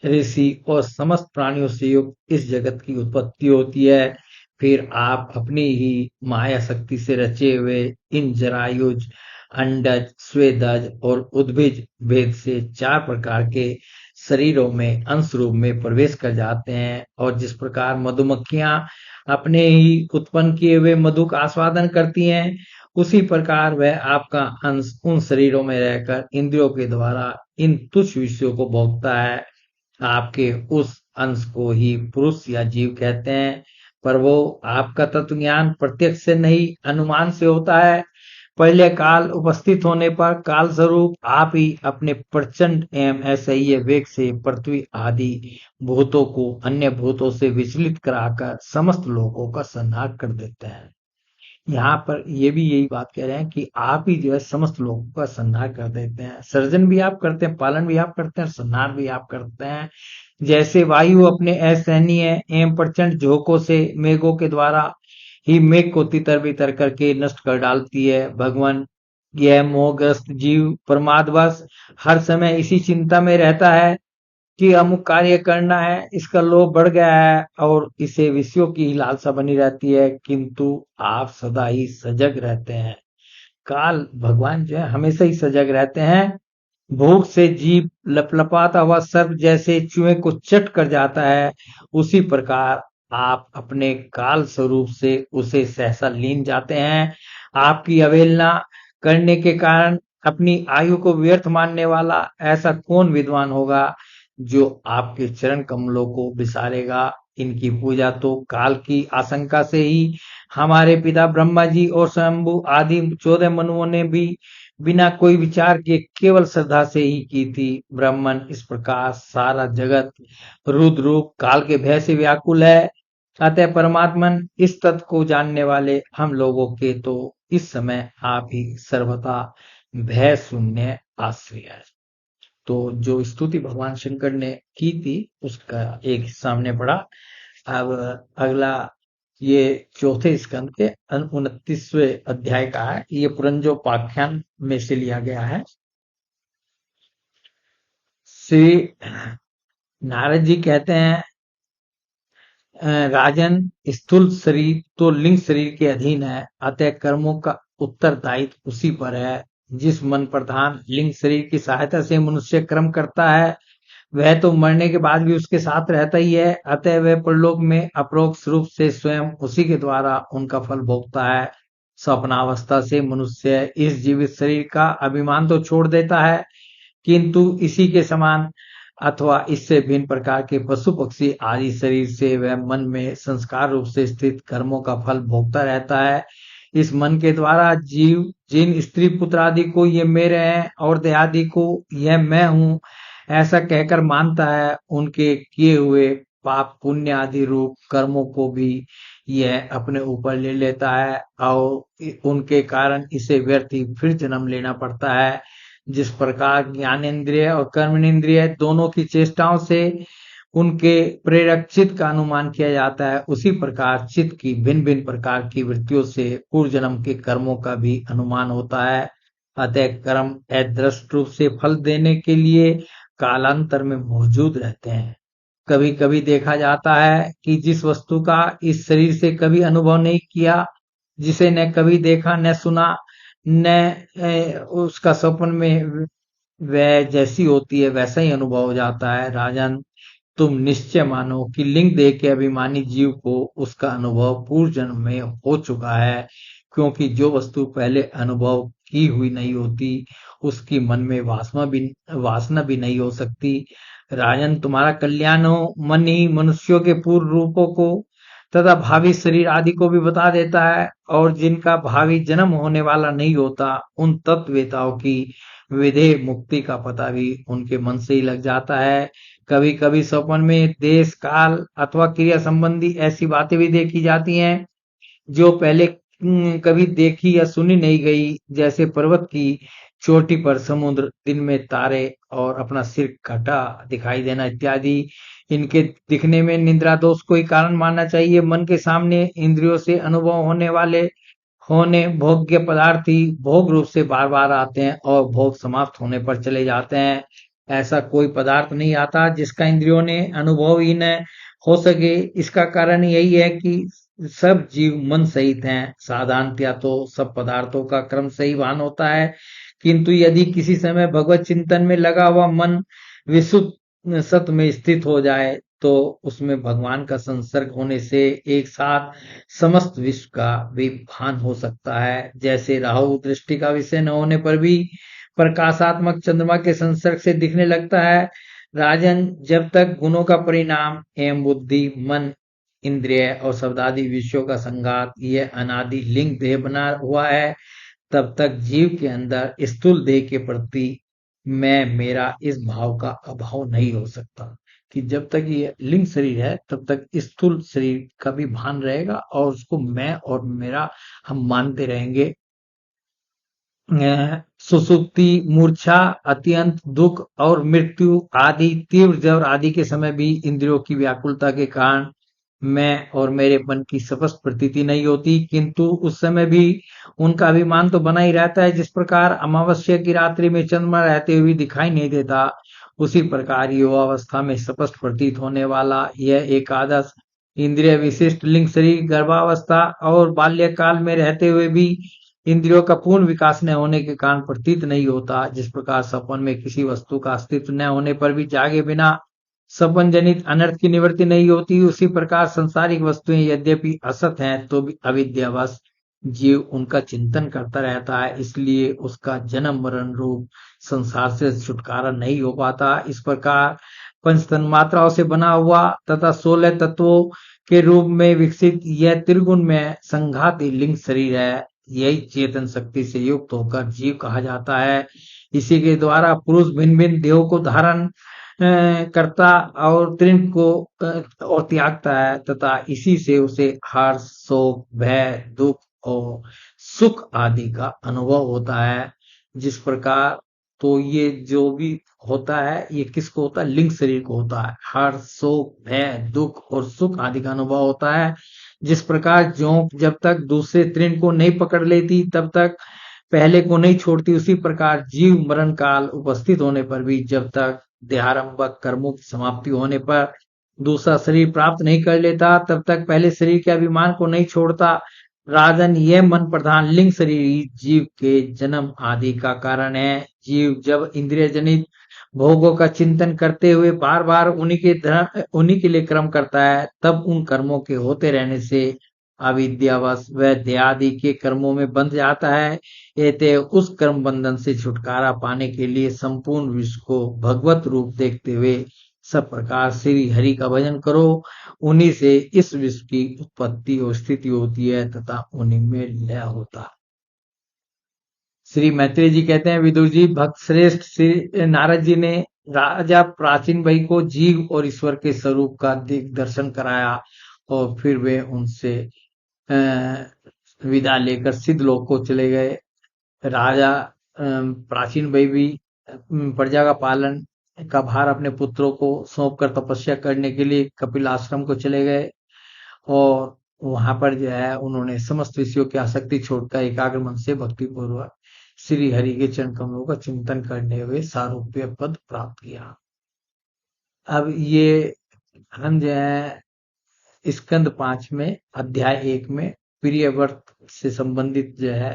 ऋषि और समस्त प्राणियों से युक्त इस जगत की उत्पत्ति होती है। फिर आप अपनी ही माया शक्ति से रचे हुए इन जरायुज, अंडज, स्वेदज और उद्भिज भेद से चार प्रकार के शरीरों में अंश रूप में प्रवेश कर जाते हैं। और जिस प्रकार मधुमक्खियां अपने ही उत्पन्न किए हुए मधु का आस्वादन करती हैं, उसी प्रकार वह आपका अंश उन शरीरों में रहकर इंद्रियों के द्वारा इन तुच्छ विषयों को भोगता है। आपके उस अंश को ही पुरुष या जीव कहते हैं। पर वो आपका तत्व ज्ञान प्रत्यक्ष से नहीं, अनुमान से होता है। पहले काल उपस्थित होने पर काल स्वरूप आप ही अपने प्रचंड एवं असह्य वेग से पृथ्वी आदि भूतों को अन्य भूतों से विचलित कराकर समस्त लोगों का संहार कर देते हैं। यहाँ पर ये भी यही बात कह रहे हैं कि आप ही जो है समस्त लोगों का संहार कर देते हैं। सर्जन भी आप करते हैं, पालन भी आप करते हैं, संहार भी आप करते हैं। जैसे वायु अपने असहनीय एवं प्रचंड झोंकों से मेघों के द्वारा ही मेघ को तितर बितर करके नष्ट कर डालती है। भगवान, यह मोहग्रस्त जीव प्रमादवश हर समय इसी चिंता में रहता है कि अमुक कार्य करना है, इसका लोभ बढ़ गया है और इसे विषयों की ही लालसा बनी रहती है, किंतु आप सदा ही सजग रहते हैं। काल भगवान जो है हमेशा ही सजग रहते हैं। भूख से जीव लपलपाता हुआ सर्प जैसे चूहे को चट कर जाता है, उसी प्रकार आप अपने काल स्वरूप से उसे सहसा लीन जाते हैं। आपकी अवहेलना करने के कारण अपनी आयु को व्यर्थ मानने वाला ऐसा कौन विद्वान होगा जो आपके चरण कमलों को विसारेगा। इनकी पूजा तो काल की आशंका से ही हमारे पिता ब्रह्मा जी और शंभु आदि 14 मनुओं ने भी बिना कोई विचार के केवल श्रद्धा से ही की थी। ब्राह्मण, इस प्रकार सारा जगत रुद्र रूप काल के भय से व्याकुल है। अतः परमात्मन, इस तत्व को जानने वाले हम लोगों के तो इस समय आप ही सर्वथा भय शून्य आश्रय है। तो जो स्तुति भगवान शंकर ने की थी उसका एक हिस्सा हमने पढ़ा। अब अगला ये चौथे स्कंद के 29वें अध्याय का है। ये पुरंजोपाख्यान में से लिया गया है। श्री नारद जी कहते हैं, राजन, स्थूल शरीर तो लिंग शरीर के अधीन है, अतः कर्मों का उत्तरदायित्व उसी पर है। जिस मन प्रधान लिंग शरीर की सहायता से मनुष्य कर्म करता है, वह तो मरने के बाद भी उसके साथ रहता ही है। अतः वह परलोक में अपरोक्ष रूप से स्वयं उसी के द्वारा उनका फल भोगता है। स्वप्नावस्था से मनुष्य इस जीवित शरीर का अभिमान तो छोड़ देता है, किंतु इसी के समान अथवा इससे भिन्न प्रकार के पशु पक्षी आदि शरीर से वह मन में संस्कार रूप से स्थित कर्मों का फल भोगता रहता है। इस मन के द्वारा जीव जिन स्त्री पुत्र आदि को ये मेरे हैं और देहादि को यह मैं हूँ ऐसा कहकर मानता है, उनके किए हुए पाप पुण्य आदि रूप कर्मों को भी यह अपने ऊपर ले लेता है और उनके कारण इसे व्यर्थ ही फिर जन्म लेना पड़ता है। जिस प्रकार ज्ञानेंद्रिय और कर्मेंद्रिय दोनों की चेष्टाओं से उनके प्रेरक चित्त का अनुमान किया जाता है, उसी प्रकार चित्त की भिन्न भिन्न प्रकार की वृत्तियों से पूर्व जन्म के कर्मों का भी अनुमान होता है। अतः कर्म अदृष्ट रूप से फल देने के लिए कालांतर में मौजूद रहते हैं। कभी कभी देखा जाता है कि जिस वस्तु का इस शरीर से कभी अनुभव नहीं किया, जिसे न कभी देखा न सुना, न उसका स्वप्न में वह जैसी होती है वैसा ही अनुभव हो जाता है। राजन, तुम निश्चय मानो कि लिंग देह के अभिमानी जीव को उसका अनुभव पूर्व जन्म में हो चुका है, क्योंकि जो वस्तु पहले अनुभव की हुई नहीं होती उसकी मन में वासना भी नहीं हो सकती। राजन, तुम्हारा कल्याण हो, मन ही मनुष्यों के पूर्व रूपों को तथा भावी शरीर आदि को भी बता देता है, और जिनका भावी जन्म होने वाला नहीं होता उन तत्ववेताओं की विधेय मुक्ति का पता भी उनके मन से ही लग जाता है। कभी कभी स्वप्न में देश काल अथवा क्रिया संबंधी ऐसी बातें भी देखी जाती हैं जो पहले कभी देखी या सुनी नहीं गई, जैसे पर्वत की चोटी पर समुद्र, दिन में तारे और अपना सिर कटा दिखाई देना इत्यादि। इनके दिखने में निद्रा दोष को ही कारण मानना चाहिए। मन के सामने इंद्रियों से अनुभव होने भोग्य पदार्थ ही भोग रूप से बार बार आते हैं और भोग समाप्त होने पर चले जाते हैं। ऐसा कोई पदार्थ नहीं आता जिसका इंद्रियों ने अनुभव ही न हो सके। इसका कारण यही है कि सब जीव मन सहित हैं। साधारणतया तो सब पदार्थों का क्रम से ही भान होता है, किंतु यदि किसी समय भगवत चिंतन में लगा हुआ मन विशुद्ध सत्व में स्थित हो जाए तो उसमें भगवान का संसर्ग होने से एक साथ समस्त विश्व का भी भान हो सकता है। जैसे राहु दृष्टि का विषय न होने पर भी प्रकाशात्मक चंद्रमा के संसर्ग से दिखने लगता है। राजन, जब तक गुणों का परिणाम एवं बुद्धि, मन, इंद्रिय और शब्दादि विषयों का संघात यह अनादि लिंग देह बना हुआ है, तब तक जीव के अंदर स्थूल देह के प्रति मैं मेरा इस भाव का अभाव नहीं हो सकता। कि जब तक ये लिंग शरीर है तब तक स्थूल शरीर का भी भान रहेगा और उसको मैं और मेरा हम मानते रहेंगे। सुसुप्ति, मूर्छा, अत्यंत दुख और मृत्यु आदि तीव्र ज्वर आदि के समय भी इंद्रियों की व्याकुलता के कारण मैं और मेरेपन की स्पष्ट प्रतीति नहीं होती, किंतु उस समय भी उनका अभिमान तो बना ही रहता है। जिस प्रकार अमावस्या की रात्रि में चंद्रमा रहते हुए दिखाई नहीं देता, उसी प्रकार युवावस्था में स्पष्ट प्रतीत होने वाला यह एकादश इंद्रिय विशिष्ट लिंग शरीर गर्भावस्था और बाल्यकाल में रहते हुए भी इंद्रियों का पूर्ण विकास न होने के कारण प्रतीत नहीं होता। जिस प्रकार सपन में किसी वस्तु का अस्तित्व न होने पर भी जागे बिना सपन जनित अनर्थ की निवृत्ति नहीं होती, उसी प्रकार संसारिक वस्तुएं यद्यपि असत हैं तो भी अविद्यावश जीव उनका चिंतन करता रहता है, इसलिए उसका जन्म मरण रूप संसार से छुटकारा नहीं हो पाता। इस प्रकार पंच तन्मात्राओं से बना हुआ तथा 16 तत्वों के रूप में विकसित यह त्रिगुण में संघाती लिंग शरीर है। यही चेतन शक्ति से युक्त होकर जीव कहा जाता है। इसी के द्वारा पुरुष भिन्न भिन्न देहों को धारण करता और तृण को और त्यागता है, तथा इसी से उसे हर्ष, शोक, भय, दुख और सुख आदि का अनुभव होता है। जिस प्रकार तो ये जो भी होता है ये किसको होता है? लिंग शरीर को होता है। हर्ष, शोक, भय, दुख और सुख आदि का अनुभव होता है। जिस प्रकार जोंक जब तक दूसरे तृण को नहीं पकड़ लेती तब तक पहले को नहीं छोड़ती, उसी प्रकार जीव मरण काल उपस्थित होने पर भी जब तक देहारंभक कर्मों की समाप्ति होने पर दूसरा शरीर प्राप्त नहीं कर लेता तब तक पहले शरीर के अभिमान को नहीं छोड़ता। राजन, यह मन प्रधान लिंग शरीर ही जीव के जन्म आदि का कारण है। जीव जब इंद्रिय जनित भोगों का चिंतन करते हुए बार बार उन्हीं के लिए कर्म करता है, तब उन कर्मों के होते रहने से अविद्यावश व देहादि के कर्मों में बंध जाता है। एते उस कर्म बंधन से छुटकारा पाने के लिए संपूर्ण विश्व को भगवत रूप देखते हुए सब प्रकार श्री हरि का भजन करो। उन्हीं से इस विश्व की उत्पत्ति और स्थिति होती है तथा उन्हीं में लय होता है। श्री मैत्रेय जी कहते हैं, विदुर जी, भक्त श्रेष्ठ श्री नारद जी ने राजा प्राचीन भाई को जीव और ईश्वर के स्वरूप का दर्शन कराया और फिर वे उनसे विदा लेकर सिद्ध लोक को चले गए। राजा प्राचीन भाई भी प्रजा का पालन का भार अपने पुत्रों को सौंपकर तपस्या करने के लिए कपिल आश्रम को चले गए और वहां पर जो है उन्होंने समस्त विषयों की आसक्ति छोड़कर एकाग्र मन से भक्ति पूर्वक श्री हरि के चरण कमलों का चिंतन करने हुए सारूप्य पद प्राप्त किया। अब ये हम जो है स्कंद 5 में अध्याय 1 में प्रिय व्रत से संबंधित जो है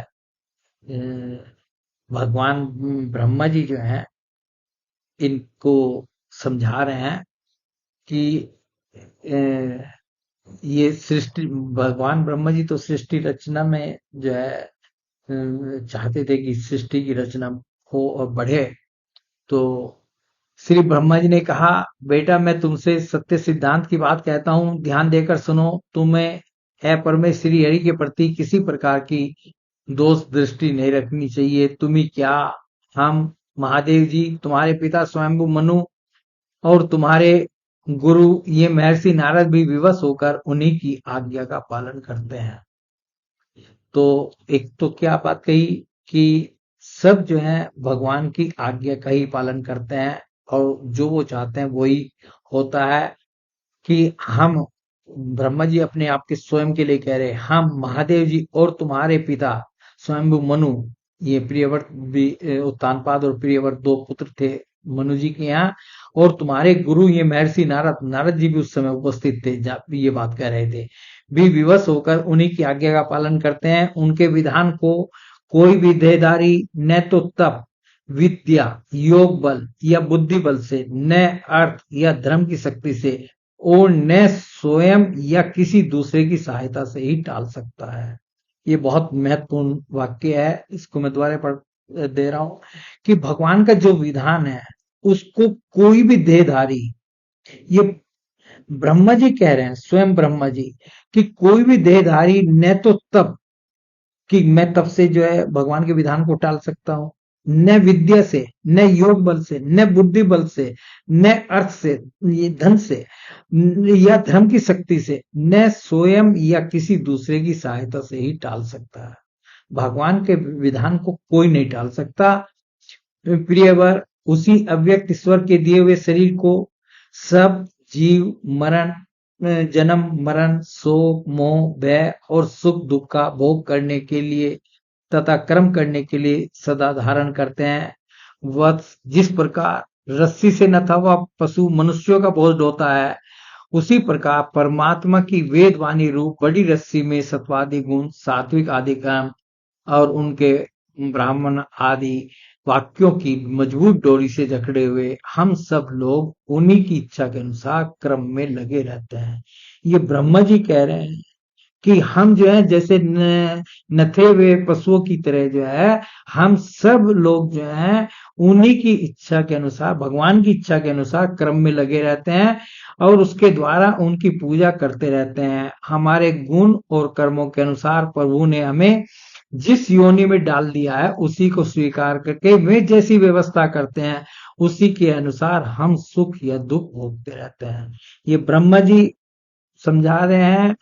भगवान ब्रह्मा जी जो है इनको समझा रहे हैं कि ये सृष्टि भगवान ब्रह्मा जी तो सृष्टि रचना में जो है चाहते थे कि सृष्टि की रचना हो और बढ़े। तो श्री ब्रह्मा जी ने कहा, बेटा मैं तुमसे सत्य सिद्धांत की बात कहता हूँ, ध्यान देकर सुनो। तुम्हें है परमेश्वर श्री हरि के प्रति किसी प्रकार की दोष दृष्टि नहीं रखनी चाहिए। तुम्ही क्या, हम महादेव जी, तुम्हारे पिता स्वयंभू मनु और तुम्हारे गुरु ये महर्षि नारद भी विवश होकर उन्हीं की आज्ञा का पालन करते हैं। तो एक तो क्या बात कही कि सब जो है भगवान की आज्ञा का ही पालन करते हैं और जो वो चाहते हैं वही होता है। कि हम ब्रह्मा जी अपने आप के स्वयं के लिए कह रहे हैं, हम महादेव जी और तुम्हारे पिता स्वयंभू मनु, ये प्रियव्रत भी उत्तानपाद और प्रियव्रत 2 पुत्र थे मनु जी के यहाँ, और तुम्हारे गुरु ये महर्षि नारद, नारद जी भी उस समय उपस्थित थे जब ये बात कह रहे थे, भी विवश होकर उन्हीं की आज्ञा का पालन करते हैं। उनके विधान को कोई भी देहधारी न तो तप, विद्या, योग बल या बुद्धि बल से, न अर्थ या धर्म की शक्ति से और न स्वयं या किसी दूसरे की सहायता से ही टाल सकता है। ये बहुत महत्वपूर्ण वाक्य है, इसको मैं दोबारा पढ़ दे रहा हूं कि भगवान का जो विधान है उसको कोई भी देहधारी, ये ब्रह्मा जी कह रहे हैं, स्वयं ब्रह्मा जी, कि कोई भी देहधारी न तो तब कि मैं तब से जो है भगवान के विधान को टाल सकता हूं, न विद्या से, न योग बल से, न बुद्धि बल से, न अर्थ से, ये धन से या धर्म की शक्ति से, न स्वयं या किसी दूसरे की सहायता से ही टाल सकता है। भगवान के विधान को कोई नहीं टाल सकता। प्रियवर, उसी अव्यक्त ईश्वर के दिए हुए शरीर को सब जीव मरण, जन्म मरण, शोक मोह भय और सुख दुख का भोग करने के लिए तथा कर्म करने के लिए सदा धारण करते हैं। वत्स, जिस प्रकार रस्सी से नथा हुआ पशु मनुष्यों का बोझ ढोता है, उसी प्रकार परमात्मा की वेदवाणी रूप बड़ी रस्सी में सत्वादि गुण, सात्विक आदि कर्म और उनके ब्राह्मण आदि वाक्यों की मजबूत डोरी से जकड़े हुए हम सब लोग उन्हीं की इच्छा के अनुसार क्रम में लगे रहते हैं। ये ब्रह्मा जी कह रहे हैं कि हम जो है जैसे नथे हुए पशुओं की तरह जो है हम सब लोग जो है उन्हीं की इच्छा के अनुसार, भगवान की इच्छा के अनुसार क्रम में लगे रहते हैं और उसके द्वारा उनकी पूजा करते रहते हैं। हमारे गुण और कर्मों के अनुसार प्रभु ने हमें जिस योनि में डाल दिया है उसी को स्वीकार करके वे जैसी व्यवस्था करते हैं उसी के अनुसार हम सुख या दुख भोगते रहते हैं। ये ब्रह्मा जी समझा रहे हैं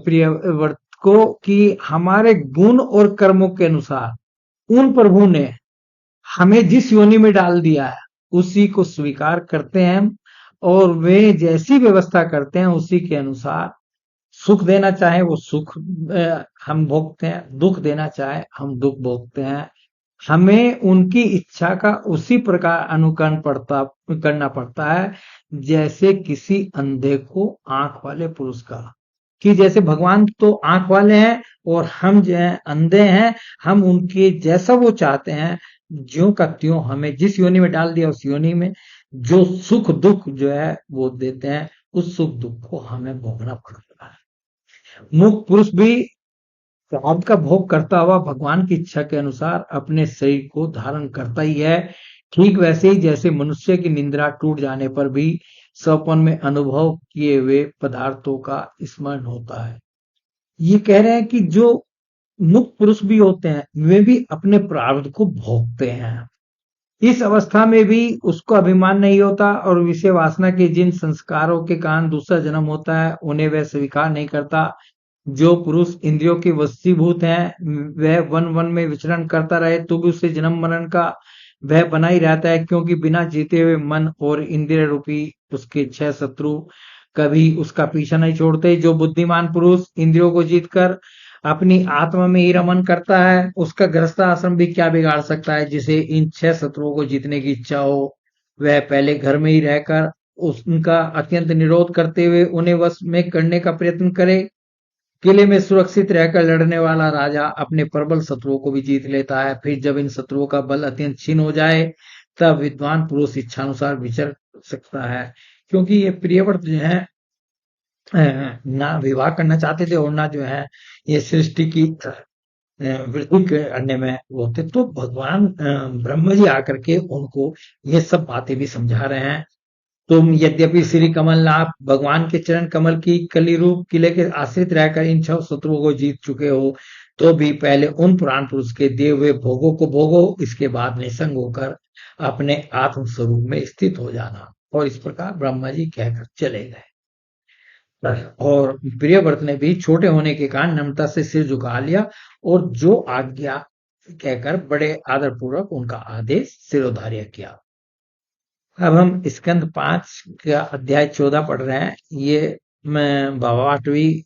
प्रिय व्रत को कि हमारे गुण और कर्मों के अनुसार उन प्रभु ने हमें जिस योनि में डाल दिया है उसी को स्वीकार करते हैं और वे जैसी व्यवस्था करते हैं उसी के अनुसार सुख देना चाहे वो सुख हम भोगते हैं, दुख देना चाहे हम दुख भोगते हैं। हमें उनकी इच्छा का उसी प्रकार अनुकरण करना पड़ता है जैसे किसी अंधे को आंख वाले पुरुष का, कि जैसे भगवान तो आंख वाले हैं और हम जो है अंधे हैं, हम उनके जैसा वो चाहते हैं ज्यों का त्यों हमें जिस योनि में डाल दिया उस योनि में जो सुख दुख जो है वो देते हैं, उस सुख दुख को हमें भोगना पड़ता है। मुक्त पुरुष भी प्रारब्ध का भोग करता हुआ भगवान की इच्छा के अनुसार अपने शरीर को धारण करता ही है। ठीक वैसे ही जैसे मनुष्य की निंद्रा टूट जाने पर भी स्वप्न में अनुभव किए हुए पदार्थों का स्मरण होता है। ये कह रहे हैं कि जो मुक्त पुरुष भी होते हैं वे भी अपने प्रारब्ध को भोगते हैं। इस अवस्था में भी उसको अभिमान नहीं होता और विषय वासना के जिन संस्कारों के कारण दूसरा जन्म होता है उन्हें वह स्वीकार नहीं करता। जो पुरुष इंद्रियों के वशीभूत हैं वह वन वन में विचरण करता रहे तो भी उसे जन्म मरण का वह बना ही रहता है, क्योंकि बिना जीते हुए मन और इंद्रिय रूपी उसके 6 शत्रु कभी उसका पीछा नहीं छोड़ते। जो बुद्धिमान पुरुष इंद्रियों को जीतकर अपनी आत्मा में ही रमन करता है, उसका गृहस्थ आश्रम भी क्या बिगाड़ सकता है। जिसे इन 6 शत्रुओं को जीतने की इच्छा हो, वह पहले घर में ही रहकर उनका अत्यंत निरोध करते हुए उन्हें वश में करने का प्रयत्न करे। किले में सुरक्षित रहकर लड़ने वाला राजा अपने प्रबल शत्रुओं को भी जीत लेता है। फिर जब इन शत्रुओं का बल अत्यंत क्षीण हो जाए, तब विद्वान पुरुष इच्छानुसार विचर सकता है। क्योंकि ये प्रियव्रत जो है ना विवाह करना चाहते थे, और ना जो है ये सृष्टि की वृद्धि करने में वो थे। तो भगवान ब्रह्म जी आकर के उनको ये सब बातें भी समझा रहे हैं। तुम यद्यपि श्री कमलनाथ भगवान के चरण कमल की कली रूप किले के आश्रित रहकर इन 6 शत्रुओं को जीत चुके हो, तो भी पहले उन पुराण पुरुष के दिए हुए भोगों को भोगो, इसके बाद निसंग होकर अपने आत्म स्वरूप में स्थित हो जाना। और इस प्रकार ब्रह्मा जी कहकर चले गए। और प्रियव्रत ने भी छोटे होने के कारण नम्रता से सिर झुका लिया, और जो आज्ञा कहकर बड़े आदर पूर्वक उनका आदेश सिरोधार्य किया। अब हम स्कंद 5 का अध्याय 14 पढ़ रहे हैं। ये मैं भावाटवी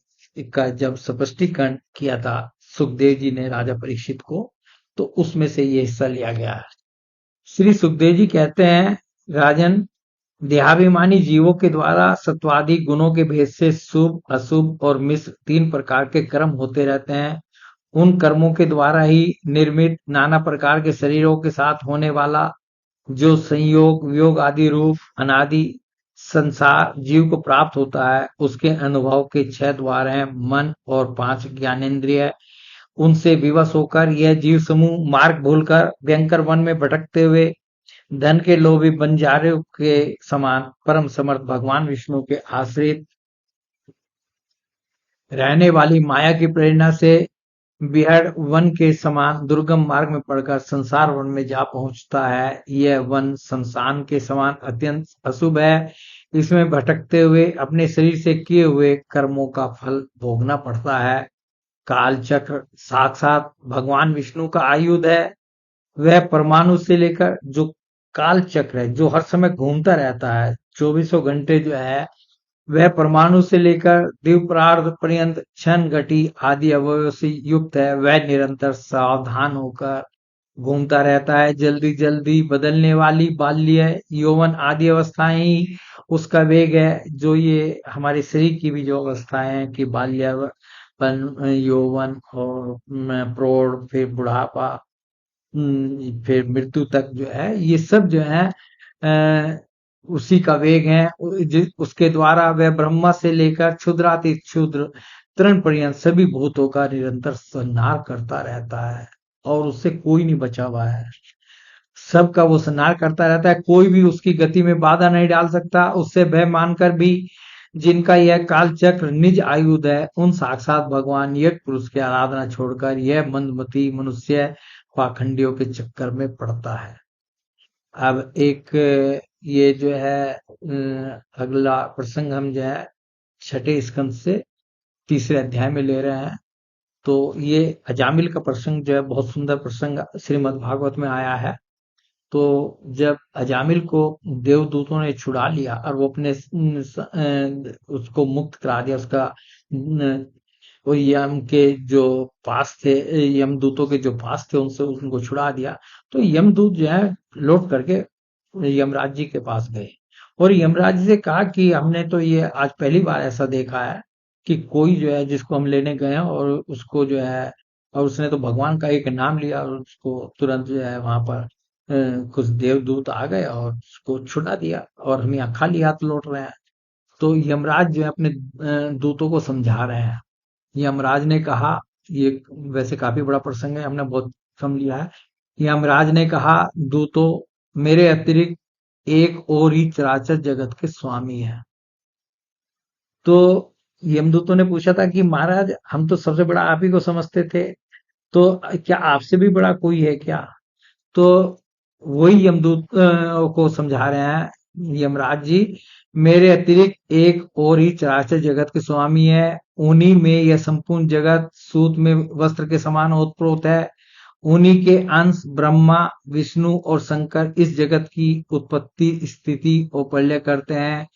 का जब स्पष्टीकरण किया था सुखदेव जी ने राजा परीक्षित को, तो उसमें से ये हिस्सा लिया गया है। श्री सुखदेव जी कहते हैं, राजन, देहाभिमानी जीवों के द्वारा सत्वादि गुणों के भेद से शुभ, अशुभ और मिश्र 3 प्रकार के कर्म होते रहते हैं। उन कर्मों के द्वारा ही निर्मित नाना प्रकार के शरीरों के साथ होने वाला जो संयोग, वियोग आदि रूप अनादि संसार जीव को प्राप्त होता है, उसके अनुभव के 6 द्वार हैं, मन और 5 ज्ञानेंद्रिय। उनसे विवश होकर यह जीव समूह मार्ग भूलकर भयंकर वन में भटकते हुए धन के लोभी बंजारों के समान परम समर्थ भगवान विष्णु के आश्रित रहने वाली माया की प्रेरणा से विहड़ वन के समान दुर्गम मार्ग में पड़कर संसार वन में जा पहुंचता है। यह वन शमशान के समान अत्यंत अशुभ है। इसमें भटकते हुए अपने शरीर से किए हुए कर्मों का फल भोगना पड़ता है। काल चक्र साक्षात भगवान विष्णु का आयुध है। वह परमाणु से लेकर जो काल चक्र है, जो हर समय घूमता रहता है, 24 घंटे जो है, वह परमाणु से लेकर द्वीपरार्ध पर्यंत क्षण घटी आदि अवयवों से युक्त है। वह निरंतर सावधान होकर घूमता रहता है। जल्दी जल्दी बदलने वाली बाल्य, यौवन आदि अवस्थाएं ही उसका वेग है। जो ये हमारे शरीर की भी जो अवस्थाएं हैं कि बाल्यापन, यौवन और प्रौढ़, फिर बुढ़ापा, फिर मृत्यु तक जो है, ये सब जो है उसी का वेग है। उसके द्वारा वह ब्रह्मा से लेकर क्षुद्राति क्षुद्र तृण पर्यंत सभी भूतों का निरंतर संहार करता रहता है, और उससे कोई नहीं बचा हुआ है। सबका वो संहार करता रहता है। कोई भी उसकी गति में बाधा नहीं डाल सकता। उससे भय मानकर भी जिनका यह काल चक्र निज आयुध है, उन साक्षात भगवान यज्ञ पुरुष की आराधना छोड़कर यह मंदमती मनुष्य पाखंडियों के चक्कर में पड़ता है। अब एक ये जो है अगला प्रसंग हम जो है 6ठे स्कंद से 3रे अध्याय में ले रहे हैं। तो ये अजामिल का प्रसंग जो है बहुत सुंदर प्रसंग श्रीमद् भागवत में आया है। तो जब अजामिल को देवदूतों ने छुड़ा लिया और वो अपने उसको मुक्त करा दिया, उसका वो यम के जो पास थे, यमदूतों के जो पास थे, उनसे उनको छुड़ा दिया। तो यमदूत जो है लौट करके यमराज जी के पास गए, और यमराज जी से कहा कि हमने तो ये आज पहली बार ऐसा देखा है कि कोई जो है जिसको हम लेने गए हैं और उसको जो है, और उसने तो भगवान का एक नाम लिया, और उसको तुरंत जो है वहां पर कुछ देवदूत आ गए और उसको छुड़ा दिया, और हम यहाँ खाली हाथ लौट रहे हैं। तो यमराज जो है अपने दूतों को समझा रहे हैं। यमराज ने कहा, ये वैसे काफी बड़ा प्रसंग है, हमने बहुत कम लिया है। यमराज ने कहा, दूतों, मेरे अतिरिक्त एक और ही चराचर जगत के स्वामी है। तो यमदूतों ने पूछा था कि महाराज, हम तो सबसे बड़ा आप ही को समझते थे, तो क्या आपसे भी बड़ा कोई है क्या? तो वही यमदूत को समझा रहे हैं यमराज जी, मेरे अतिरिक्त एक और ही चराचर जगत के स्वामी है। उन्हीं में यह संपूर्ण जगत सूत में वस्त्र के समान ओतप्रोत है। उन्हीं के अंश ब्रह्मा, विष्णु और शंकर इस जगत की उत्पत्ति, स्थिति और प्रलय करते हैं।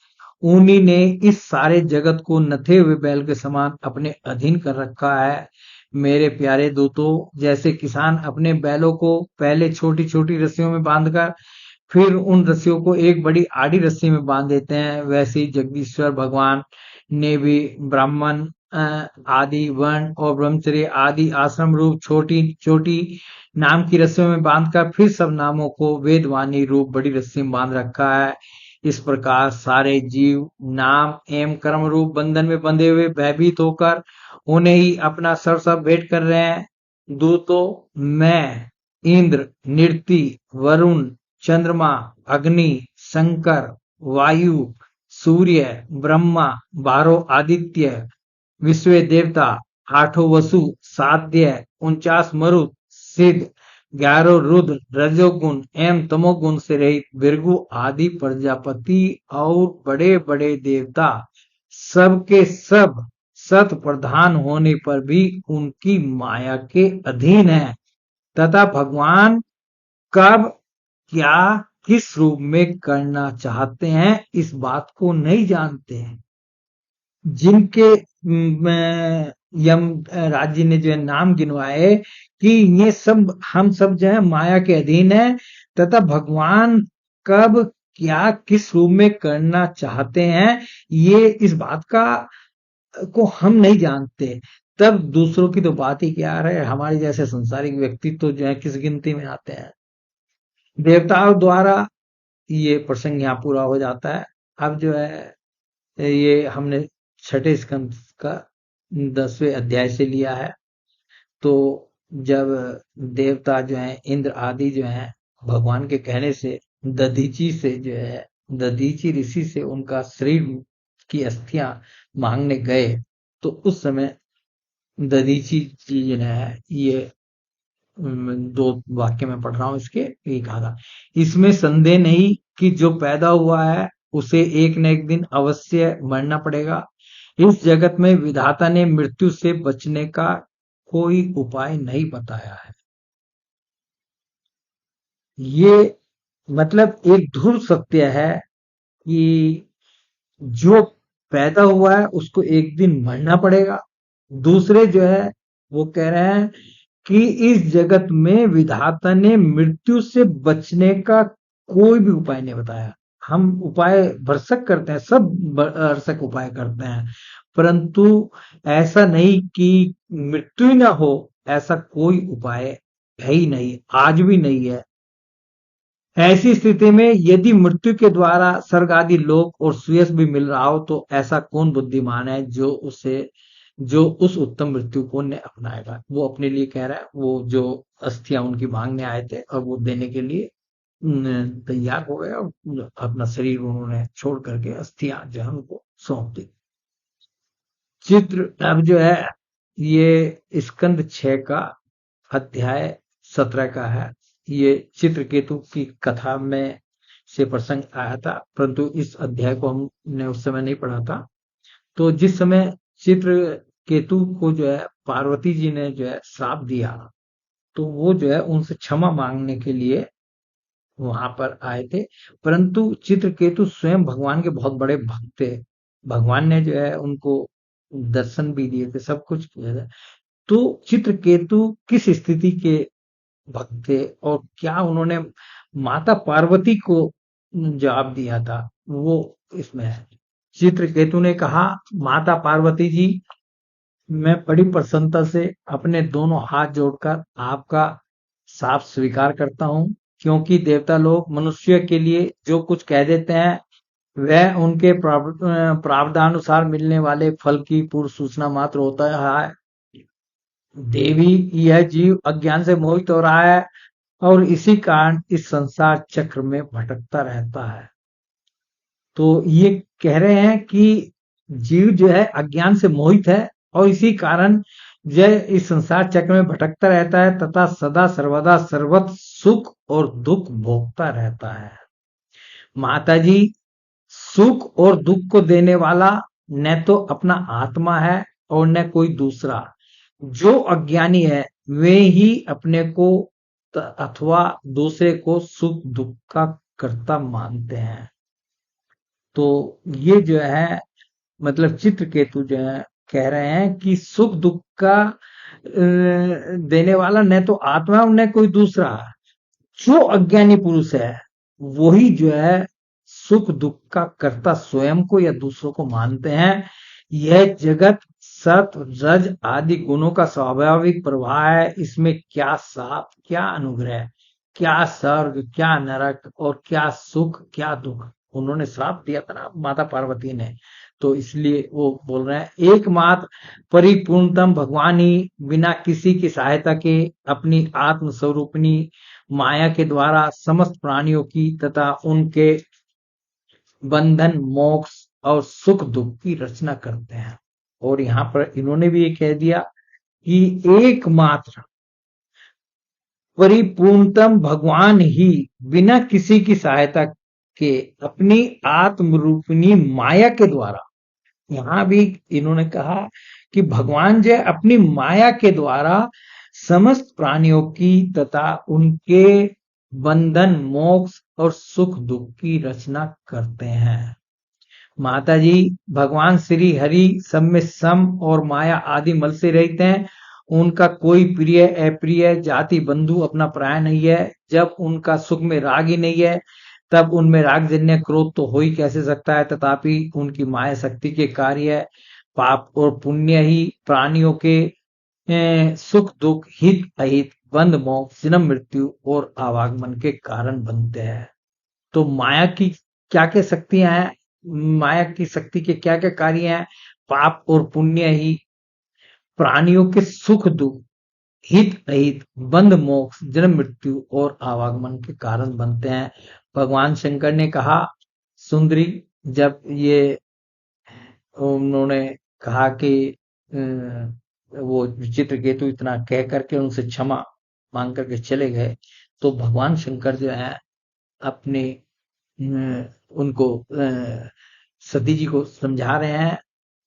उन्हीं ने इस सारे जगत को नथे हुए बैल के समान अपने अधीन कर रखा है। मेरे प्यारे दूतों, जैसे किसान अपने बैलों को पहले छोटी छोटी रस्सियों में बांधकर फिर उन रस्सियों को एक बड़ी आड़ी रस्सी में बांध देते हैं, वैसे ही जगदीश्वर भगवान ने भी ब्राह्मण आदि वर्ण और ब्रह्मचर्य आदि आश्रम रूप छोटी छोटी नाम की रस्सियों में बांधकर फिर सब नामों को वेदवाणी रूप बड़ी रस्सी में बांध रखा है। इस प्रकार सारे जीव नाम एवं कर्म रूप बंधन में बंधे हुए भयभीत होकर उन्हें ही अपना सर्वस्व भेंट कर रहे हैं। दूतों, मैं इंद्र, निरति, वरुण, चंद्रमा, अग्नि, शंकर, वायु, सूर्य, ब्रह्मा, 12 आदित्य, विश्व देवता, 8 वसु, साध्य, 49 मरुत, सिद्ध, 11 रुद्र, रजोगुण एवं तमोगुण से रहित भृगु आदि प्रजापति और बड़े बड़े देवता सबके सब सत प्रधान होने पर भी उनकी माया के अधीन है तथा भगवान कब क्या किस रूप में करना चाहते हैं इस बात को नहीं जानते हैं। जिनके यम राज्य ने जो है नाम गिनवाए कि ये सब हम सब जो है माया के अधीन है तथा भगवान कब क्या किस रूप में करना चाहते हैं ये इस बात का को हम नहीं जानते। तब दूसरों की तो बात ही क्या है, हमारे जैसे संसारिक व्यक्ति तो जो है किस गिनती में आते हैं। देवताओं द्वारा ये प्रसंग यहाँ पूरा हो जाता है। अब जो है ये हमने छठे स्कंद का 10वें अध्याय से लिया है। तो जब देवता जो है इंद्र आदि जो है भगवान के कहने से दधीची से जो है दधीची ऋषि से उनका शरीर की अस्थियां मांगने गए तो उस समय दधीची जी जो है ये 2 वाक्य में पढ़ रहा हूं इसके, ये कहा था, इसमें संदेह नहीं कि जो पैदा हुआ है उसे एक न एक दिन अवश्य मरना पड़ेगा। इस जगत में विधाता ने मृत्यु से बचने का कोई उपाय नहीं बताया है। ये मतलब एक ध्रुव सत्य है कि जो पैदा हुआ है उसको एक दिन मरना पड़ेगा। दूसरे जो है वो कह रहे हैं कि इस जगत में विधाता ने मृत्यु से बचने का कोई भी उपाय नहीं बताया। हम उपाय भरसक करते हैं, सब भरसक उपाय करते हैं, परंतु ऐसा नहीं कि मृत्यु ही ना हो, ऐसा कोई उपाय है ही नहीं, आज भी नहीं है। ऐसी स्थिति में यदि मृत्यु के द्वारा स्वर्ग आदि लोक और सुयश भी मिल रहा हो तो ऐसा कौन बुद्धिमान है जो उस उत्तम मृत्यु को ने अपनाएगा। वो अपने लिए कह रहा है, वो जो अस्थियां उनकी मांगने आए थे और वो देने के लिए तैयार हो गए और अपना शरीर उन्होंने छोड़ करके अस्थियां जो है उनको सौंप दी। चित्र अब जो है ये स्कंद 6 का अध्याय 17 का है। ये चित्रकेतु की कथा में से प्रसंग आया था, परंतु इस अध्याय को हमने उस समय नहीं पढ़ा था। तो जिस समय चित्रकेतु को जो है पार्वती जी ने जो है श्राप दिया तो वो जो है उनसे क्षमा मांगने के लिए वहां पर आए थे, परंतु चित्रकेतु स्वयं भगवान के बहुत बड़े भक्त थे। भगवान ने जो है उनको दर्शन भी दिए थे, सब कुछ किया था। तो चित्रकेतु किस स्थिति के भक्त थे और क्या उन्होंने माता पार्वती को जवाब दिया था वो इसमें है। चित्रकेतु ने कहा, माता पार्वती जी, मैं बड़ी प्रसन्नता से अपने दोनों हाथ जोड़कर आपका साफ स्वीकार करता हूँ, क्योंकि देवता लोग मनुष्य के लिए जो कुछ कह देते हैं वह उनके प्रावधानुसार मिलने वाले फल की पूर्व सूचना मात्र होता है। देवी, यह जीव अज्ञान से मोहित हो रहा है और इसी कारण इस संसार चक्र में भटकता रहता है। तो ये कह रहे हैं कि जीव जो है अज्ञान से मोहित है और इसी कारण जय इस संसार चक्र में भटकता रहता है तथा सदा सर्वदा सर्वत सुख और दुख भोगता रहता है। माता जी, सुख और दुख को देने वाला न तो अपना आत्मा है और न कोई दूसरा। जो अज्ञानी है वे ही अपने को अथवा दूसरे को सुख दुख का कर्ता मानते हैं। तो ये जो है मतलब चित्रकेतु जो है कह रहे हैं कि सुख दुख का देने वाला न तो आत्मा और न कोई दूसरा। जो अज्ञानी पुरुष है वही जो है सुख दुख का कर्ता स्वयं को या दूसरों को मानते हैं। यह जगत सत रज आदि गुणों का स्वाभाविक प्रवाह है। इसमें क्या साप क्या अनुग्रह, क्या स्वर्ग क्या नरक और क्या सुख क्या दुख। उन्होंने श्राप दिया था ना माता पार्वती ने, तो इसलिए वो बोल रहे हैं एकमात्र परिपूर्णतम भगवान ही बिना किसी की सहायता के अपनी आत्म स्वरूपिणी माया के द्वारा समस्त प्राणियों की तथा उनके बंधन मोक्ष और सुख दुख की रचना करते हैं। और यहाँ पर इन्होंने भी ये कह दिया कि एकमात्र परिपूर्णतम भगवान ही बिना किसी की सहायता के अपनी आत्म रूपिणी माया के द्वारा, यहाँ भी इन्होंने कहा कि भगवान जो है अपनी माया के द्वारा समस्त प्राणियों की तथा उनके बंधन मोक्ष और सुख दुख की रचना करते हैं। माता जी भगवान श्री हरि सब में सम और माया आदि मल से रहित हैं। उनका कोई प्रिय अप्रिय जाति बंधु अपना पराया नहीं है। जब उनका सुख में राग ही नहीं है तब उनमें रागजन्य क्रोध तो हो ही कैसे सकता है। तथापि उनकी माया शक्ति के कार्य पाप और पुण्य ही प्राणियों के सुख दुख हित अहित बंध मोक्ष जन्म मृत्यु और आवागमन के कारण बनते हैं। तो माया की क्या क्या शक्तियां हैं, माया की शक्ति के क्या क्या कार्य हैं। पाप और पुण्य ही प्राणियों के सुख दुख हित अहित बंध मोक्ष जन्म मृत्यु और आवागमन के कारण बनते हैं। भगवान शंकर ने कहा सुंदरी, जब ये उन्होंने कहा कि वो चित्रकेतु इतना कह करके उनसे क्षमा मांग करके चले गए, तो भगवान शंकर जो है अपने उनको सती जी को समझा रहे हैं।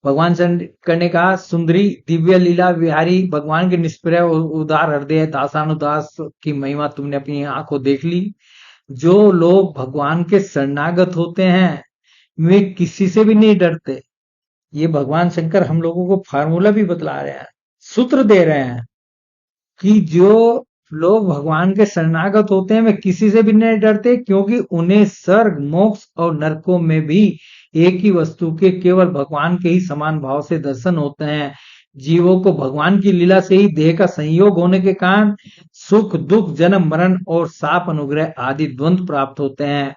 भगवान शंकर ने कहा सुंदरी दिव्य लीला विहारी भगवान के निष्प्रय और उदार हृदय दासानुदास की महिमा तुमने अपनी आंखों देख ली। जो लोग भगवान के शरणागत होते हैं वे किसी से भी नहीं डरते। ये भगवान शंकर हम लोगों को फार्मूला भी बतला रहे हैं, सूत्र दे रहे हैं कि जो लोग भगवान के शरणागत होते हैं वे किसी से भी नहीं डरते, क्योंकि उन्हें स्वर्ग मोक्ष और नरकों में भी एक ही वस्तु के केवल भगवान के ही समान भाव से दर्शन होते हैं। जीवों को भगवान की लीला से ही देह का संयोग होने के कारण सुख दुख जन्म मरण और साप अनुग्रह आदि द्वंद्व प्राप्त होते हैं।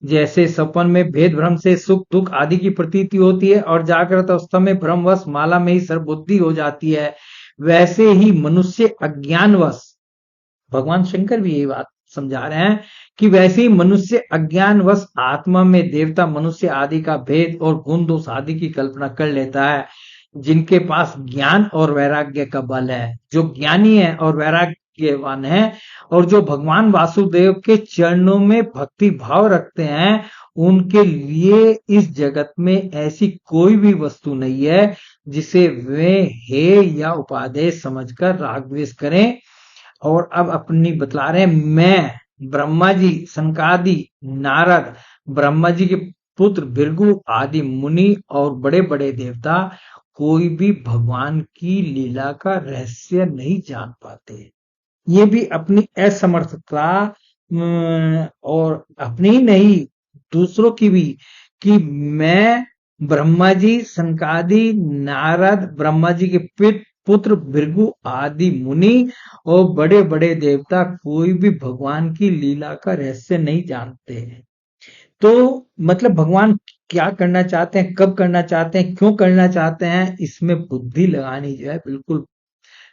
जैसे सपन में भेद भ्रम से सुख दुख आदि की प्रतीति होती है और जागृत अवस्था में भ्रमवश माला में ही सर्वबुद्धि हो जाती है, वैसे ही मनुष्य अज्ञानवश, भगवान शंकर भी यही बात समझा रहे हैं कि वैसे ही मनुष्य अज्ञानवश आत्मा में देवता मनुष्य आदि का भेद और गुण दोष आदि की कल्पना कर लेता है। जिनके पास ज्ञान और वैराग्य का बल है, जो ज्ञानी है और वैराग्यवान है और जो भगवान वासुदेव के चरणों में भक्ति भाव रखते हैं, उनके लिए इस जगत में ऐसी कोई भी वस्तु नहीं है जिसे वे हे या उपादेय समझकर राग द्वेष करें। और अब अपनी बतला रहे हैं, मैं ब्रह्मा जी सनकादि नारद ब्रह्मा जी के पुत्र भृगु आदि मुनि और बड़े बड़े देवता कोई भी भगवान की लीला का रहस्य नहीं जान पाते। ये भी अपनी असमर्थता और अपनी ही नहीं दूसरों की भी, कि मैं ब्रह्मा जी सनकादि नारद ब्रह्मा जी के पुत्र भृगु आदि मुनि और बड़े बड़े देवता कोई भी भगवान की लीला का रहस्य नहीं जानते हैं। तो मतलब भगवान क्या करना चाहते हैं, कब करना चाहते हैं, क्यों करना चाहते हैं, इसमें बुद्धि लगानी जो है बिल्कुल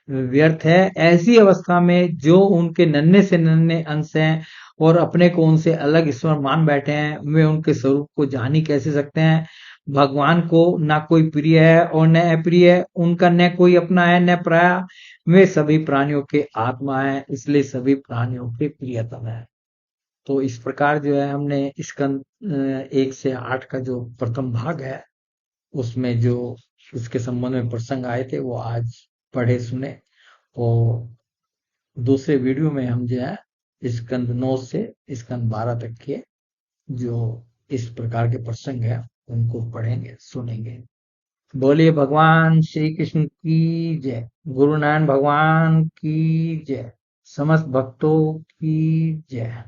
व्यर्थ है। ऐसी अवस्था में जो उनके नन्हे से नन्हे अंश हैं और अपने को उनसे अलग ईश्वर मान बैठे हैं, वे उनके स्वरूप को जान ही कैसे सकते हैं। भगवान को ना कोई प्रिय है और न अप्रिय है, उनका न कोई अपना है न पराया, वे सभी प्राणियों के आत्मा है, इसलिए सभी प्राणियों के प्रियतम है। तो इस प्रकार जो है हमने स्कंद 1 से 8 का जो प्रथम भाग है उसमें जो उसके संबंध में प्रसंग आए थे वो आज पढ़े सुने। तो दूसरे वीडियो में हम जो है स्कंद 9 से स्कंद 12 तक के जो इस प्रकार के प्रसंग है उनको पढ़ेंगे, सुनेंगे। बोलिए भगवान श्री कृष्ण की जय। गुरु नानक भगवान की जय। समस्त भक्तों की जय।